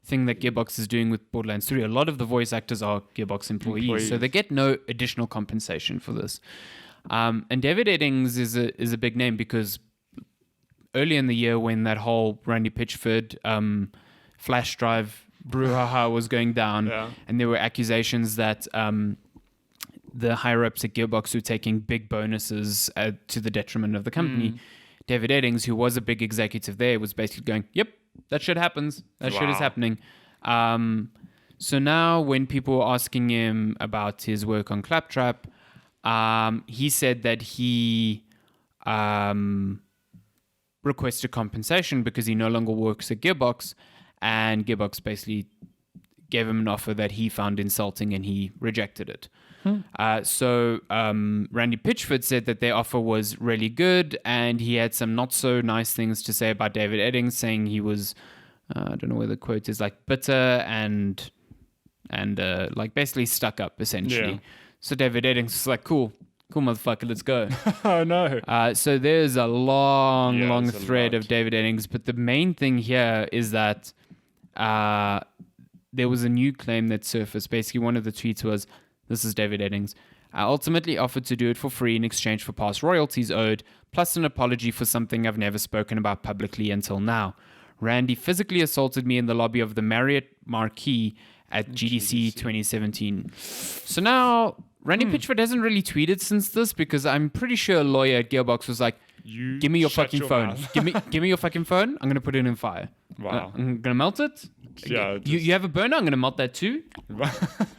thing that Gearbox is doing with Borderlands 3. A lot of the voice actors are Gearbox employees. So they get no additional compensation for this. And David Eddings is a big name because early in the year when that whole Randy Pitchford flash drive brouhaha was going down, and there were accusations that the higher ups at Gearbox were taking big bonuses to the detriment of the company. David Eddings, who was a big executive there, was basically going, "Yep, that shit happens. That shit is happening." So now when people were asking him about his work on Claptrap, he said that he requested compensation because he no longer works at Gearbox, and Gearbox basically gave him an offer that he found insulting and he rejected it. So Randy Pitchford said that their offer was really good, and he had some not so nice things to say about David Eddings, saying he was, I don't know where the quote is, like bitter and like basically stuck up essentially. Yeah. So David Eddings was like, cool motherfucker, let's go. Oh no. So there's a long there's a thread lot. of David Eddings, but the main thing here is that there was a new claim that surfaced. Basically, one of the tweets was, this is David Eddings, I ultimately offered to do it for free in exchange for past royalties owed, plus an apology for something I've never spoken about publicly until now. Randy physically assaulted me in the lobby of the Marriott Marquis at GDC 2017. So now, Randy Pitchford hasn't really tweeted since this because I'm pretty sure a lawyer at Gearbox was like, give me your shut fucking your phone. mouth. Give me your fucking phone. I'm going to put it in fire. Wow. I'm going to melt it. Yeah, You have a burner? I'm going to melt that too.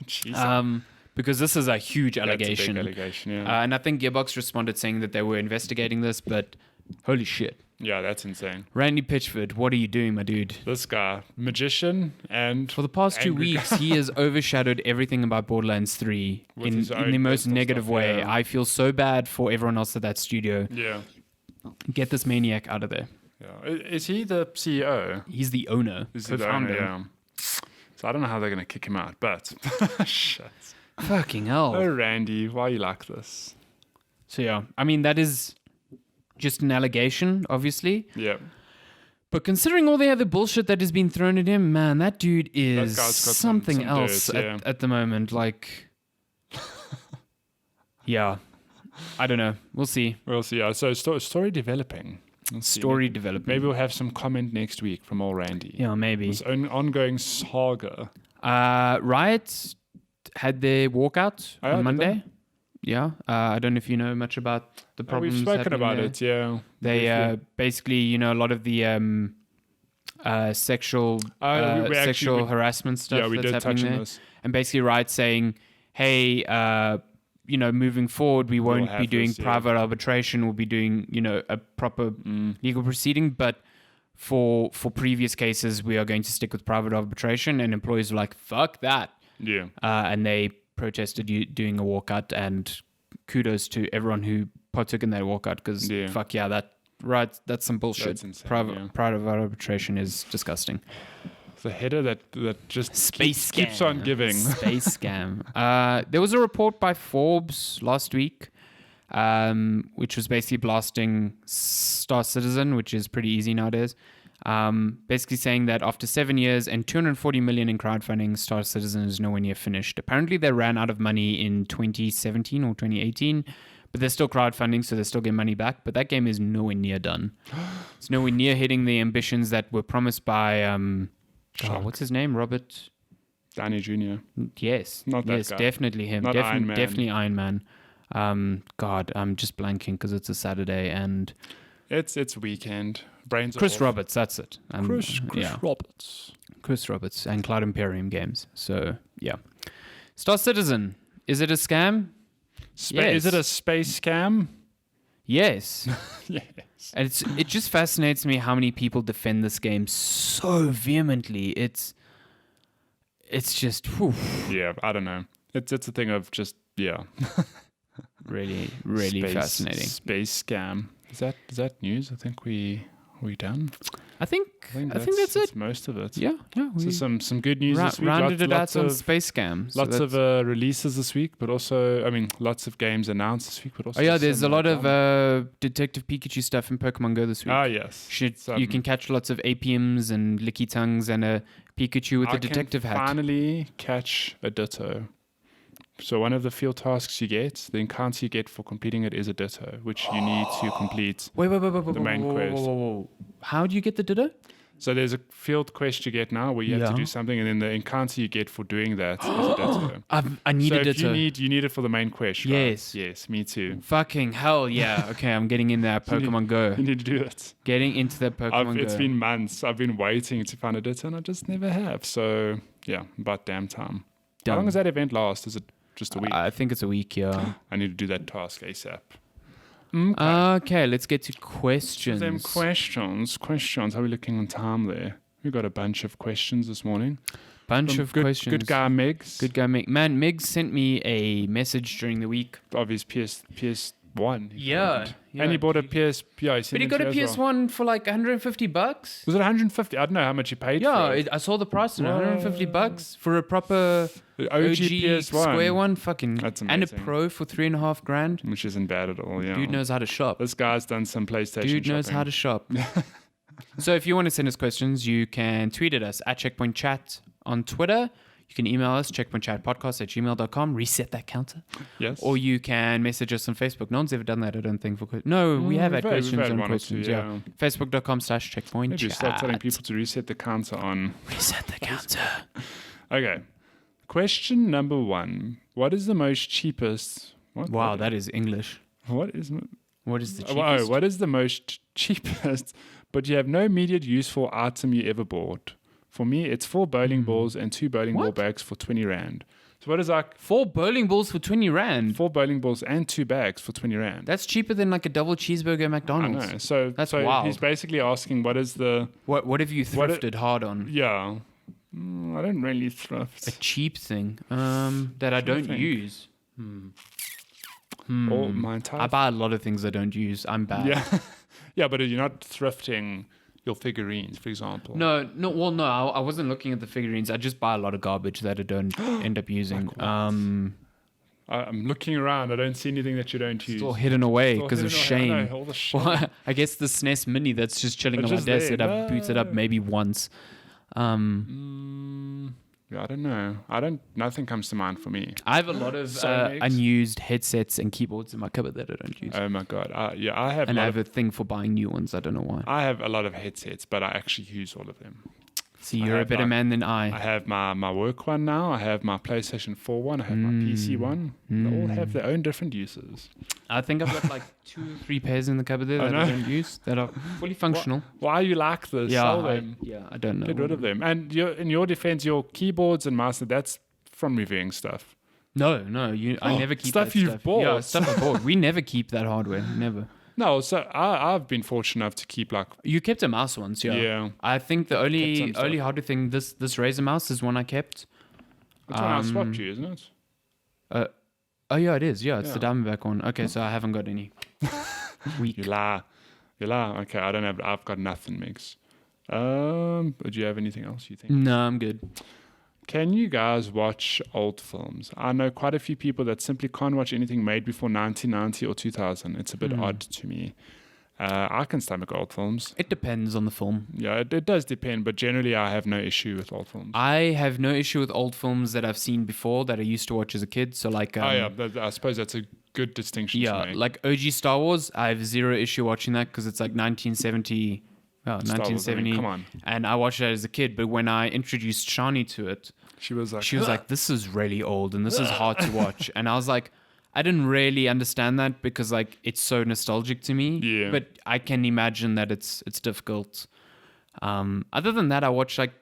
Jesus. Because this is a huge That's a big allegation. allegation, yeah. And I think Gearbox responded saying that they were investigating this, but holy shit. Yeah, that's insane. Randy Pitchford, what are you doing, my dude? This guy, magician, and For the past 2 angry weeks, he has overshadowed everything about Borderlands 3 With his in own the most personal negative stuff, way. yeah. I feel so bad for everyone else at that studio. yeah. Get this maniac out of there. Yeah. Is he the CEO? He's the owner. Is he the co-founder. owner? Yeah. So I don't know how they're going to kick him out, but shit. Fucking hell. Oh, Randy, why are you like this? So yeah, I mean, that is just an allegation, obviously. Yeah. But considering all the other bullshit that has been thrown at him, man, that dude is guy's got something some else dirt, yeah. at the moment. Like, yeah, I don't know. We'll see. We'll see. So story developing. Let's see. Story development. Maybe we'll have some comment next week from all Randy. Yeah, maybe. This ongoing saga. Riot had their walkout Oh, yeah, on did Monday. Yeah, I don't know if you know much about the problems. We've spoken happening about there. it, yeah. They Briefly. basically, a lot of the sexual we sexual harassment stuff. Yeah, we that's did happening touch on there. this. And basically, Riot saying, "Hey, moving forward, we won't be have doing this, yeah. private arbitration. We'll be doing, a proper legal proceeding, but." For previous cases, we are going to stick with private arbitration, and employees were like, "Fuck that!" Yeah. And they protested doing a walkout. And kudos to everyone who partook in that walkout because fuck yeah, that's some bullshit. That's insane, Private arbitration is disgusting. The header that just Space keeps scam. on giving. Space scam. There was a report by Forbes last week. Which was basically blasting Star Citizen, which is pretty easy nowadays. Basically saying that after 7 years and 240 million in crowdfunding, Star Citizen is nowhere near finished. Apparently, they ran out of money in 2017 or 2018, but they're still crowdfunding, so they're still getting money back. But that game is nowhere near done. It's nowhere near hitting the ambitions that were promised by what's his name, Robert Downey Jr. Yes, Not that yes, guy. definitely him. Not Iron Man. Definitely Iron Man. God, I'm just blanking because it's a Saturday and It's weekend. Brains. Chris off. Roberts. That's it. Chris Roberts. Chris Roberts and Cloud Imperium Games. So yeah, Star Citizen. Is it a scam? Yes. Is it a space scam? Yes. Yes. And it just fascinates me how many people defend this game so vehemently. It's just whew, Yeah, I don't know. It's a thing of just really, really fascinating. Space scam. Is that news? I think we done. I think that's it. Most of it. Yeah. So some good news this week. Rounded it out lots on of space scams. lots of releases this week, but also lots of games announced this week. But also there's a lot of Detective Pikachu stuff in Pokemon Go this week. Ah yes. You can catch lots of APMs and Licky Tongues and a Pikachu with a detective hat. Finally catch a Ditto. So one of the field tasks you get, the encounter you get for completing it is a Ditto, which you need to complete. Wait, the main quest. How do you get the Ditto? So there's a field quest you get now where you have to do something, and then the encounter you get for doing that is a Ditto. I need a Ditto. You need it for the main quest, right? Yes, me too. Fucking hell, yeah. Okay, I'm getting in there. Pokemon Go. You need to do it. Getting into the Pokemon Go. It's been months. I've been waiting to find a Ditto, and I just never have. So yeah, about damn time. How long does that event last? Is it just a week? I think it's a week, yeah. I need to do that task ASAP. Okay, let's get to questions. Them questions. How are we looking on time there? We got a bunch of questions this morning. Questions. Good guy, Megs. Good guy, Megs. Man, Megs sent me a message during the week. Of his PS1. Yeah. And he bought a PS. Yeah, but he got a PS1 for like $150. Was it 150? I don't know how much he paid for it. I saw the price on $150 for a proper OG PS1. square one. Fucking. That's amazing. And a Pro for $3,500. Which isn't bad at all, yeah. Dude knows how to shop. This guy's done some PlayStation Dude knows how to shop. So if you want to send us questions, you can tweet at us at Checkpoint Chat on Twitter. You can email us, checkpointchatpodcast@gmail.com. Reset that counter. Yes. Or you can message us on Facebook. No one's ever done that, I don't think. We have had questions on questions. Yeah. Facebook.com/checkpoint. Maybe start telling people to reset the counter on. Reset the counter. Okay. Question number 1. What is the most cheapest? Wow, that is English. What is the cheapest? Oh, what is the most cheapest, but you have no immediate useful item you ever bought? For me, it's 4 bowling balls and 2 bowling ball bags for 20 Rand. So what is like 4 bowling balls for 20 Rand? 4 bowling balls and 2 bags for 20 Rand. That's cheaper than like a double cheeseburger at McDonald's. I know. So that's wild. He's basically asking what is the... What have you thrifted hard on? Yeah. I don't really thrift. A cheap thing that I don't use. All my entire... I buy a lot of things I don't use. I'm bad. Yeah. Yeah, but you're not thrifting your figurines, for example. No. I wasn't looking at the figurines. I just buy a lot of garbage that I don't end up using. I'm looking around. I don't see anything that you don't use. It's all hidden away because of shame. I know, all the shame. Well, I guess the SNES Mini that's just chilling on my desk that I've booted up maybe once. Yeah, I don't know. Nothing comes to mind for me. I have a lot of unused headsets and keyboards in my cupboard that I don't use. Oh my god. I have. And I have a thing for buying new ones. I don't know why. I have a lot of headsets, but I actually use all of them. See, you're a better man than I have my work one now. I have my PlayStation 4 one. I have my PC one. They all have their own different uses. I think I've got like 2 or 3 pairs in the cupboard there that I don't use, that are fully functional. Why are you like this? Sell them. I don't know. Get rid of them. And in your defense, your keyboards and mouse, that's from reviewing stuff. No, I never keep stuff that you've stuff. bought. Yeah, stuff I bought. We never keep that hardware. Never. No, so I've been fortunate enough to keep like... You kept a mouse once, yeah. Yeah. I think the only hardware thing, this Razer mouse is one I kept. It's one I swapped you, isn't it? Oh yeah, it is. Yeah, it's the Diamondback one. Okay, so I haven't got any. Weak. You lie. Okay, I've got nothing, Mix. Do you have anything else you think? No, I'm good. Can you guys watch old films? I know quite a few people that simply can't watch anything made before 1990 or 2000. It's a bit odd to me. I can stomach old films. It depends on the film. Yeah, it does depend, but generally I have no issue with old films. I have no issue with old films that I've seen before that I used to watch as a kid. So like, I suppose that's a good distinction to make. Like OG Star Wars, I have zero issue watching that because it's like 1970. Well, 1970. Come on. And I watched that as a kid, but when I introduced Shani to it, she was like, this is really old and this is hard to watch. And I was like, I didn't really understand that because like it's so nostalgic to me. Yeah. But I can imagine that it's difficult. Other than that, I watch like,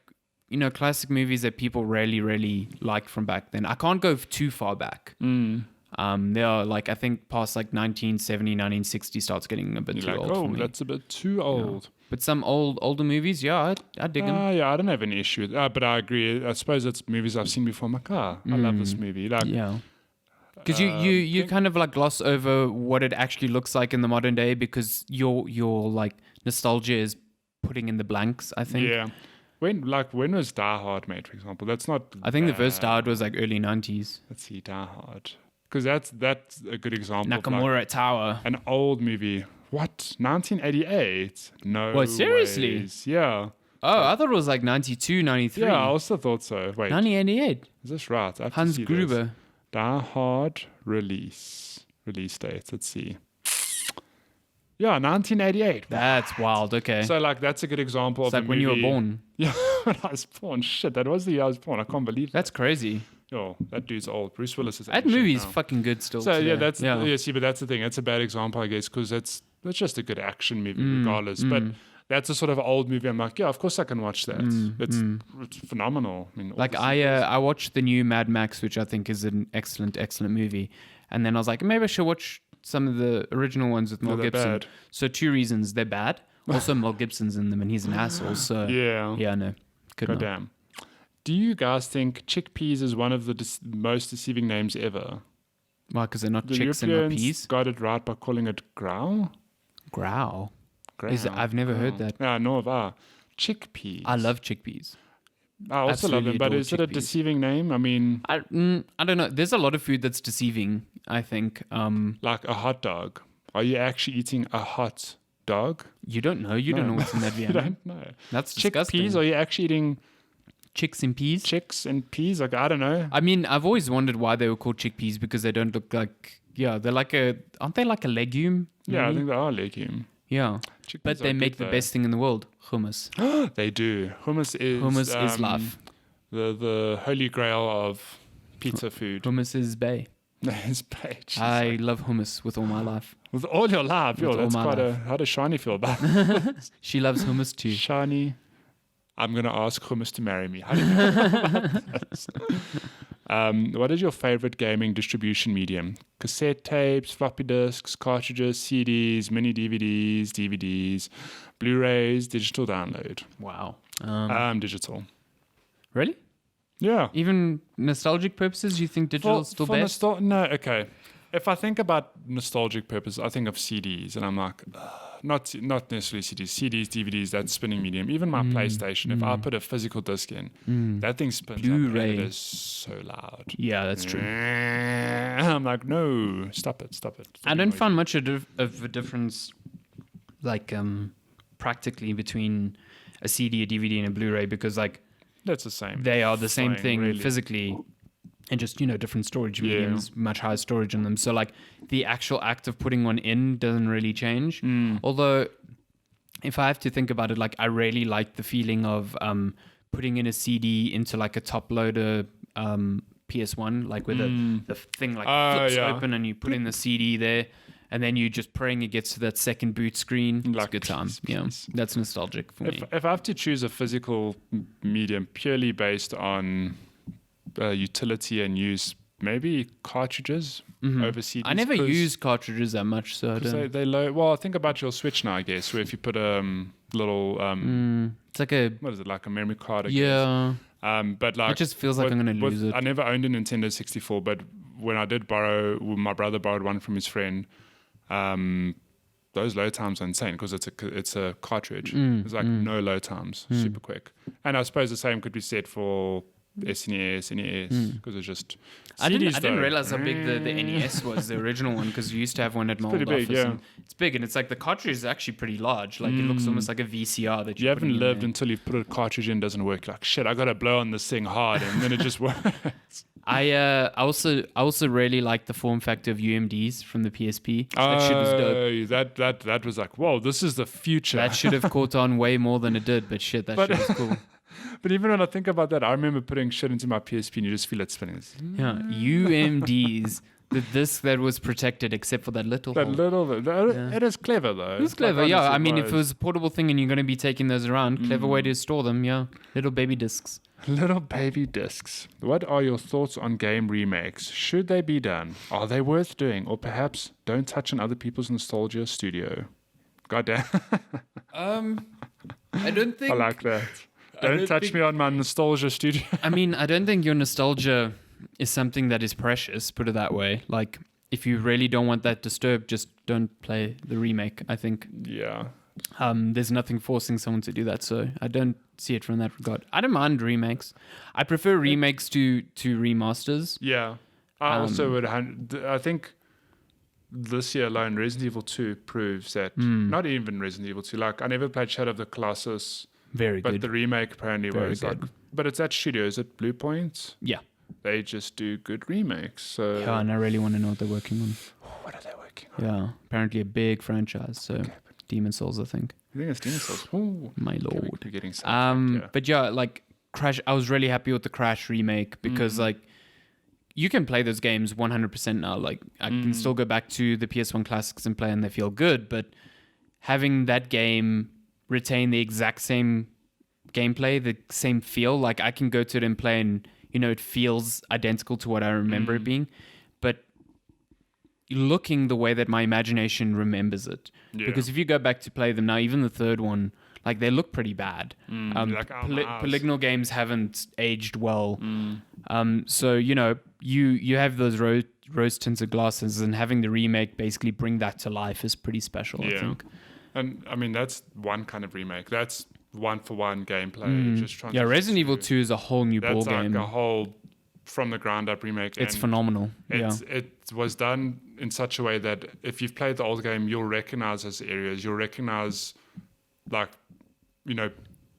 classic movies that people really like from back then. I can't go too far back. They are like, I think past like 1970, 1960 starts getting a bit too old for me. That's a bit too old. Yeah. But some older movies, I dig them. Yeah, I don't have any issue with but I agree. I suppose it's movies I've seen before. I'm like, I love this movie. Like, yeah. Because you kind of like gloss over what it actually looks like in the modern day because your like nostalgia is putting in the blanks, I think. Yeah. When was Die Hard made, for example? That's not... I think the first Die Hard was like early 90s. Let's see, Die Hard. Because that's a good example Nakamura of like Tower. An old movie. What? 1988? No. What, seriously? Ways. Yeah. Oh, I thought it was like 92, 93. Yeah, I also thought so. Wait. 1988. Is this right? I have Hans to see Gruber. This. Die Hard release date. Let's see. Yeah, 1988. That's wild. Okay. So like that's a good example of like when movie. you were born. Yeah, when I was born. Shit, that was the year I was born. I can't believe that. That's crazy. Oh, that dude's old. Bruce Willis is. That movie is fucking good still. So today. See, but that's the thing. It's a bad example, I guess, because it's just a good action movie, regardless. But that's a sort of old movie. I'm like, yeah, of course I can watch that. It's phenomenal. I mean, like I watched the new Mad Max, which I think is an excellent movie, and then I was like, maybe I should watch some of the original ones with Mel Gibson. Bad. So 2 reasons: they're bad. Also, Mel Gibson's in them, and he's an asshole. So no, God damn. Do you guys think chickpeas is one of the most deceiving names ever? Why? Because they're not The chicks and not Europeans peas. got it right by calling it growl. Growl. I've never heard that. Yeah, nor have I. Chickpeas. I love chickpeas. I also love them, but adore is it a chickpeas. deceiving name? I mean, I don't know. There's a lot of food that's deceiving, I think. like a hot dog. Are you actually eating a hot dog? You don't know. You don't know what's in that You Vienna. don't know. That's disgusting. Chickpeas? Are you actually eating Chicks and peas? chicks and peas? Like, I don't know. I mean, I've always wondered why they were called chickpeas because they don't look like... Yeah, they're like aren't they like a legume? Yeah, I maybe? think they are legume. Yeah. Chickpeas But are they good make the though. best thing in the world. Hummus. They do. Hummus is life. The holy grail of pizza food. Hummus is bae. It's page. I love hummus with all my life. With all your life. With all That's my quite life. how does Shani feel about it? She loves hummus too. Shani, I'm going to ask Hummus to marry me. How do you feel about this? What is your favorite gaming distribution medium? Cassette tapes, floppy disks, cartridges, CDs, mini DVDs, Blu-rays, digital download. Wow. Digital. Really? Yeah. Even nostalgic purposes, you think digital is still best? No, okay. If I think about nostalgic purposes, I think of CDs, and I'm like, not necessarily CDs, DVDs, that spinning medium. Even my PlayStation, if I put a physical disc in, that thing spins up and Blu-ray. it is so loud. Yeah, that's true. I'm like, no, stop it. I don't find much of a difference, like practically between a CD, a DVD, and a Blu-ray because like that's the same. they are the same thing really. physically, and just different storage mediums, much higher storage in them. So like the actual act of putting one in doesn't really change. Although, if I have to think about it, like I really like the feeling of putting in a CD into like a top loader PS1, like where the thing like flips open and you put in the CD there, and then you just praying it gets to that second boot screen. It's a good time. Yeah, that's nostalgic for me. If I have to choose a physical medium purely based on utility and use, maybe cartridges over CDs. I never use cartridges that much, so I don't. They low. Well, think about your Switch now, I guess, where if you put a little it's like a what is it, like a memory card? I yeah. guess. But like It just feels like I'm gonna lose it. I never owned a Nintendo 64, but when I did my brother borrowed one from his friend. Those load times are insane because it's a cartridge. There's like no load times, super quick. And I suppose the same could be said for SNES, NES, because it's just I CDs didn't realize how big the NES was, the original one, because we used to have one at my old office. Yeah. And it's big, and it's like the cartridge is actually pretty large. Like it looks almost like a VCR that you haven't lived there. until you've put a cartridge in, doesn't work. Like shit, I gotta blow on this thing hard, and then it just works. I also really like the form factor of UMDs from the PSP. That shit was dope. That was like, whoa, this is the future. That should have caught on way more than it did, but shit, that shit was cool. But even when I think about that, I remember putting shit into my PSP and you just feel it spinning. Yeah, UMDs. The disc that was protected except for that little hole. It is clever though. It's clever, yeah. I mean, if it was a portable thing and you're going to be taking those around, clever way to store them, yeah. Little baby discs. Little baby discs. What are your thoughts on game remakes? Should they be done? Are they worth doing? Or perhaps don't touch on other people's nostalgia studio? Goddamn. I don't think... I like that. Don't touch me on my nostalgia studio. I mean, I don't think your nostalgia is something that is precious, put it that way. Like, if you really don't want that disturbed, just don't play the remake, I think. Yeah. There's nothing forcing someone to do that, so I don't see it from that regard. I don't mind remakes. I prefer remakes to remasters. Yeah. I also would... I think this year alone, Resident Evil 2 proves that... Not even Resident Evil 2. Like, I never played Shadow of the Colossus. Very good. But the remake apparently was like... But it's that studio. Is it Blue Point? Yeah. They just do good remakes. So yeah, and I really want to know what they're working on. What are they working on? Yeah, apparently a big franchise. So okay, Demon Souls, I think. You think it's Demon Souls? Ooh, my lord. We're getting sidetracked, But yeah, like Crash. I was really happy with the Crash remake because like you can play those games 100% now. Like I can still go back to the PS1 classics and play, and they feel good. But having that game retain the exact same gameplay, the same feel, like I can go to it and play and. You know, it feels identical to what I remember it being, but looking the way that my imagination remembers it. Yeah. Because if you go back to play them now, even the third one, like they look pretty bad. Polygonal games haven't aged well. So, you know, you have those rose tinted glasses, and having the remake basically bring that to life is pretty special, I think. And I mean, that's one kind of remake. That's one-for-one gameplay. Yeah, Resident Evil 2 is a whole new ball game. That's like a whole from-the-ground-up remake. It's phenomenal. It was done in such a way that if you've played the old game, you'll recognize those areas. You'll recognize, like, you know,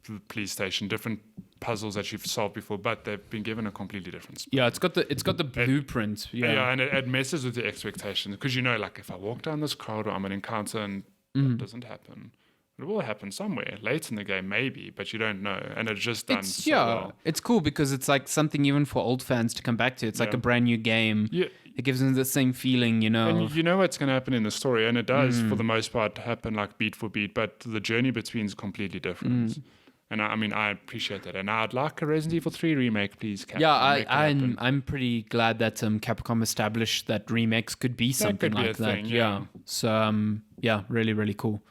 the police station, different puzzles that you've solved before, but they've been given a completely different spin. Yeah, it's got the blueprint. And it messes with your expectations because, you know, like if I walk down this corridor, I'm going to encounter and that doesn't happen. It will happen somewhere late in the game, maybe, but you don't know. And it's just done well. It's cool because it's like something even for old fans to come back to. It's like a brand new game. Yeah. It gives them the same feeling, you know. And you know what's going to happen in the story, and it does, for the most part, happen like beat for beat, but the journey between is completely different. And I mean, I appreciate that. And I'd like a Resident Evil 3 remake, please, Capcom. Yeah, I'm pretty glad that Capcom established that remakes could be something like that. Thing, yeah. So, really, really cool.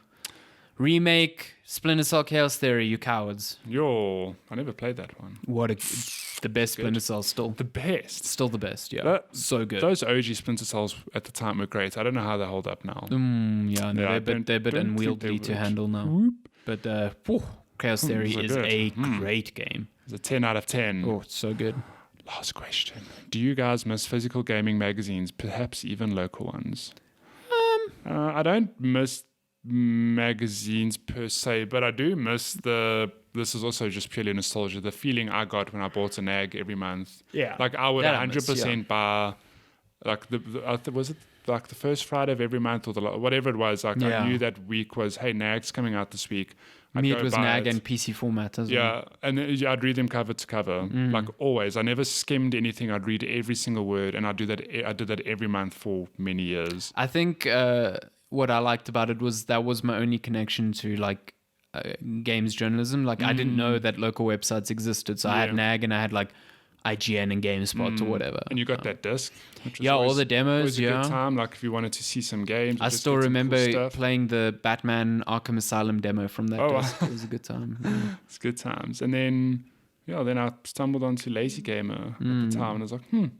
Remake Splinter Cell Chaos Theory, you cowards. I never played that one. The best Splinter Cell still. The best? Still the best, yeah. So good. Those OG Splinter Cells at the time were great. I don't know how they hold up now. They're a bit unwieldy to handle now. But Chaos Theory is a great game. It's a 10 out of 10. Oh, it's so good. Last question. Do you guys miss physical gaming magazines, perhaps even local ones? I don't miss magazines per se, but I do miss this is also just purely nostalgia, the feeling I got when I bought a nag every month. Yeah. Like I would 100% buy, like was it like the first Friday of every month or whatever it was, like I knew that week was, hey, nag's coming out this week. I'd Me, go it was buy NAG it. and PC format as well. Yeah, and then, I'd read them cover to cover, like always. I never skimmed anything. I'd read every single word, and I did that every month for many years. I think what I liked about it was that was my only connection to like games journalism. Like I didn't know that local websites existed, so I had NAG and I had like IGN and GameSpot or whatever. And you got that disc, which was all always, the demos. always a Yeah, good time. Like if you wanted to see some games, I just still get some cool remember stuff. playing the Batman Arkham Asylum demo from that Oh, disc. It was a good time. Yeah. It's good times. And then I stumbled onto Lazy Gamer at the time, and I was like,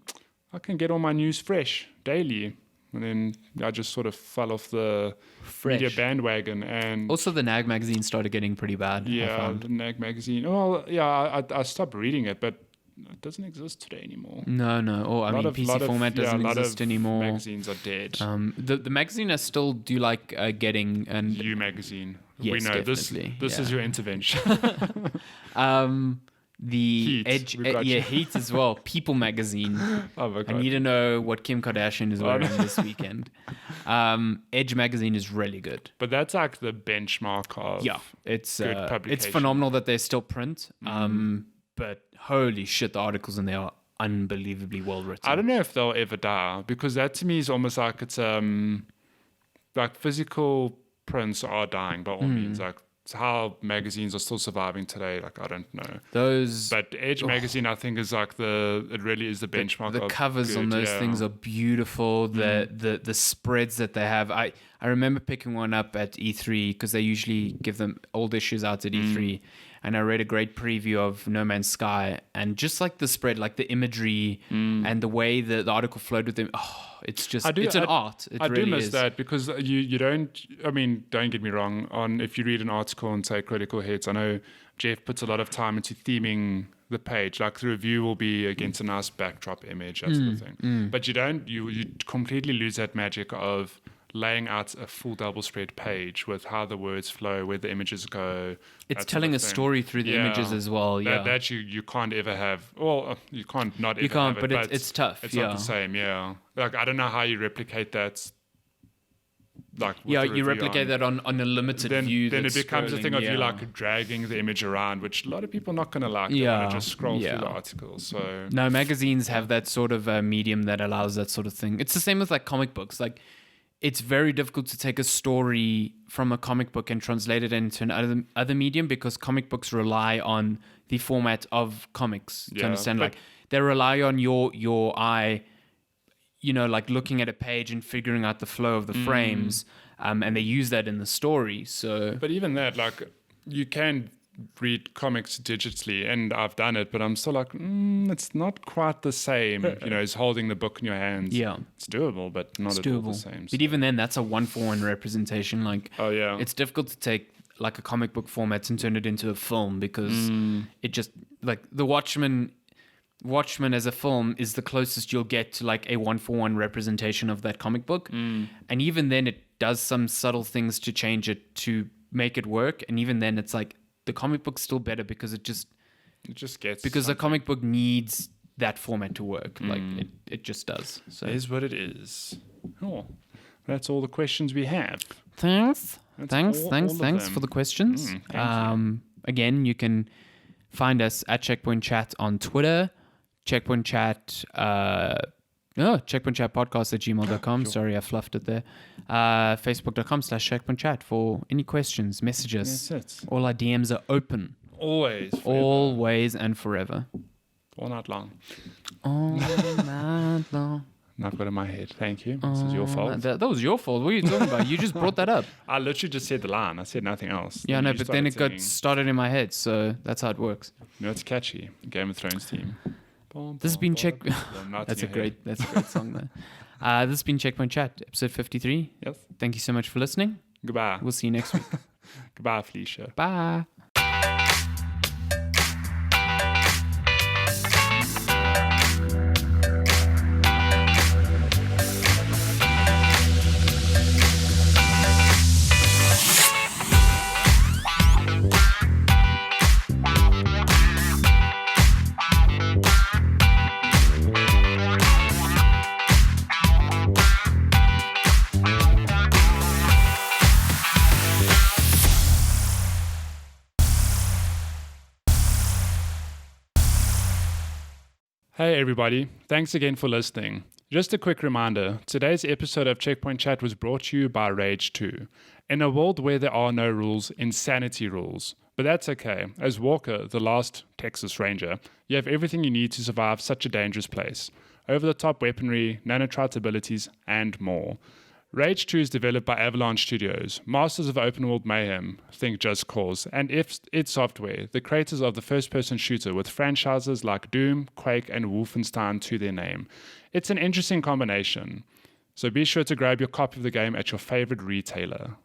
I can get all my news fresh daily. And then I just sort of fell off the media bandwagon. And Also, the NAG magazine started getting pretty bad. the NAG magazine. Well, I stopped reading it, but it doesn't exist today anymore. No. Or I mean, PC format doesn't exist anymore. Magazines are dead. The magazine I still do like getting, and You magazine. Yes, we know definitely. this is your intervention. the Heat. Edge, We've got you. Heat as well. People magazine. Oh my I God. need to know what Kim Kardashian is wearing this weekend. Edge magazine is really good. But that's like the benchmark of It's good it's publication. phenomenal that they still print. But holy shit, the articles in there are unbelievably well written. I don't know if they'll ever die, because that to me is almost like it's like physical prints are dying by all means. Like it's how magazines are still surviving today. Like I don't know. But Edge magazine, I think, is like it really is the benchmark. The of covers good, on those things are beautiful. The spreads that they have. I remember picking one up at E3 because they usually give them old issues out at E3. And I read a great preview of No Man's Sky, and just like the spread, like the imagery and the way the article flowed with them. Oh, it's just, it's an art. It I really do miss is. that, because you don't, I mean, don't get me wrong, if you read an article on, say, Critical Hits, I know Jeff puts a lot of time into theming the page. Like the review will be against a nice backdrop image, that sort of thing. But you completely lose that magic of laying out a full double spread page with how the words flow, where the images go. It's telling a story through the images as well. Yeah, that you can't ever have. Well, you can't not ever. You can't, have it, but it's tough. It's not the same. Yeah, like I don't know how you replicate that. Like you replicate that on a limited view. Then it becomes a thing of you like dragging the image around, which a lot of people are not going to like. They want to just scroll through the article. So no, magazines have that sort of medium that allows that sort of thing. It's the same with like comic books. Like it's very difficult to take a story from a comic book and translate it into an other medium, because comic books rely on the format of comics. Do you understand? Like they rely on your eye, like looking at a page and figuring out the flow of the frames, and they use that in the story. So, but even that, like you can read comics digitally, and I've done it, but I'm still like, it's not quite the same, as holding the book in your hands. Yeah. It's doable, but not at all the same. But even then, that's a 1-for-1 representation. Like, it's difficult to take like a comic book format and turn it into a film, because it just, like the Watchmen as a film is the closest you'll get to like a 1-for-1 representation of that comic book. And even then it does some subtle things to change it to make it work. And even then it's like, the comic book's still better because it just gets, because the comic book needs that format to work. Like it just does. So it is what it is. Oh, that's all the questions we have. Thanks All for the questions. Again, you can find us at Checkpoint Chat on Twitter, Checkpoint Chat checkpointchatpodcast@gmail.com. Sorry, I fluffed it there. Facebook.com/checkpointchat for any questions, messages. That's it. All our DMs are open. Always. Forever. Always and forever. All night long. All night long. And I've got it in my head. Thank you. This is your fault. That was your fault. What are you talking about? You just brought that up. I literally just said the line. I said nothing else. Yeah, no, but then it got started in my head, so that's how it works. It's catchy. Game of Thrones theme. This has been That's a great song there. This has been Checkpoint Chat, episode 53. Yes. Thank you so much for listening. Goodbye. We'll see you next week. Goodbye, Felicia. Bye. Hey everybody, thanks again for listening. Just a quick reminder, today's episode of Checkpoint Chat was brought to you by Rage 2. In a world where there are no rules, insanity rules. But that's okay. As Walker, the last Texas Ranger, you have everything you need to survive such a dangerous place. Over-the-top weaponry, nanotrite abilities, and more. Rage 2 is developed by Avalanche Studios, masters of open-world mayhem, think Just Cause, and id Software, the creators of the first-person shooter with franchises like Doom, Quake, and Wolfenstein to their name. It's an interesting combination. So be sure to grab your copy of the game at your favorite retailer.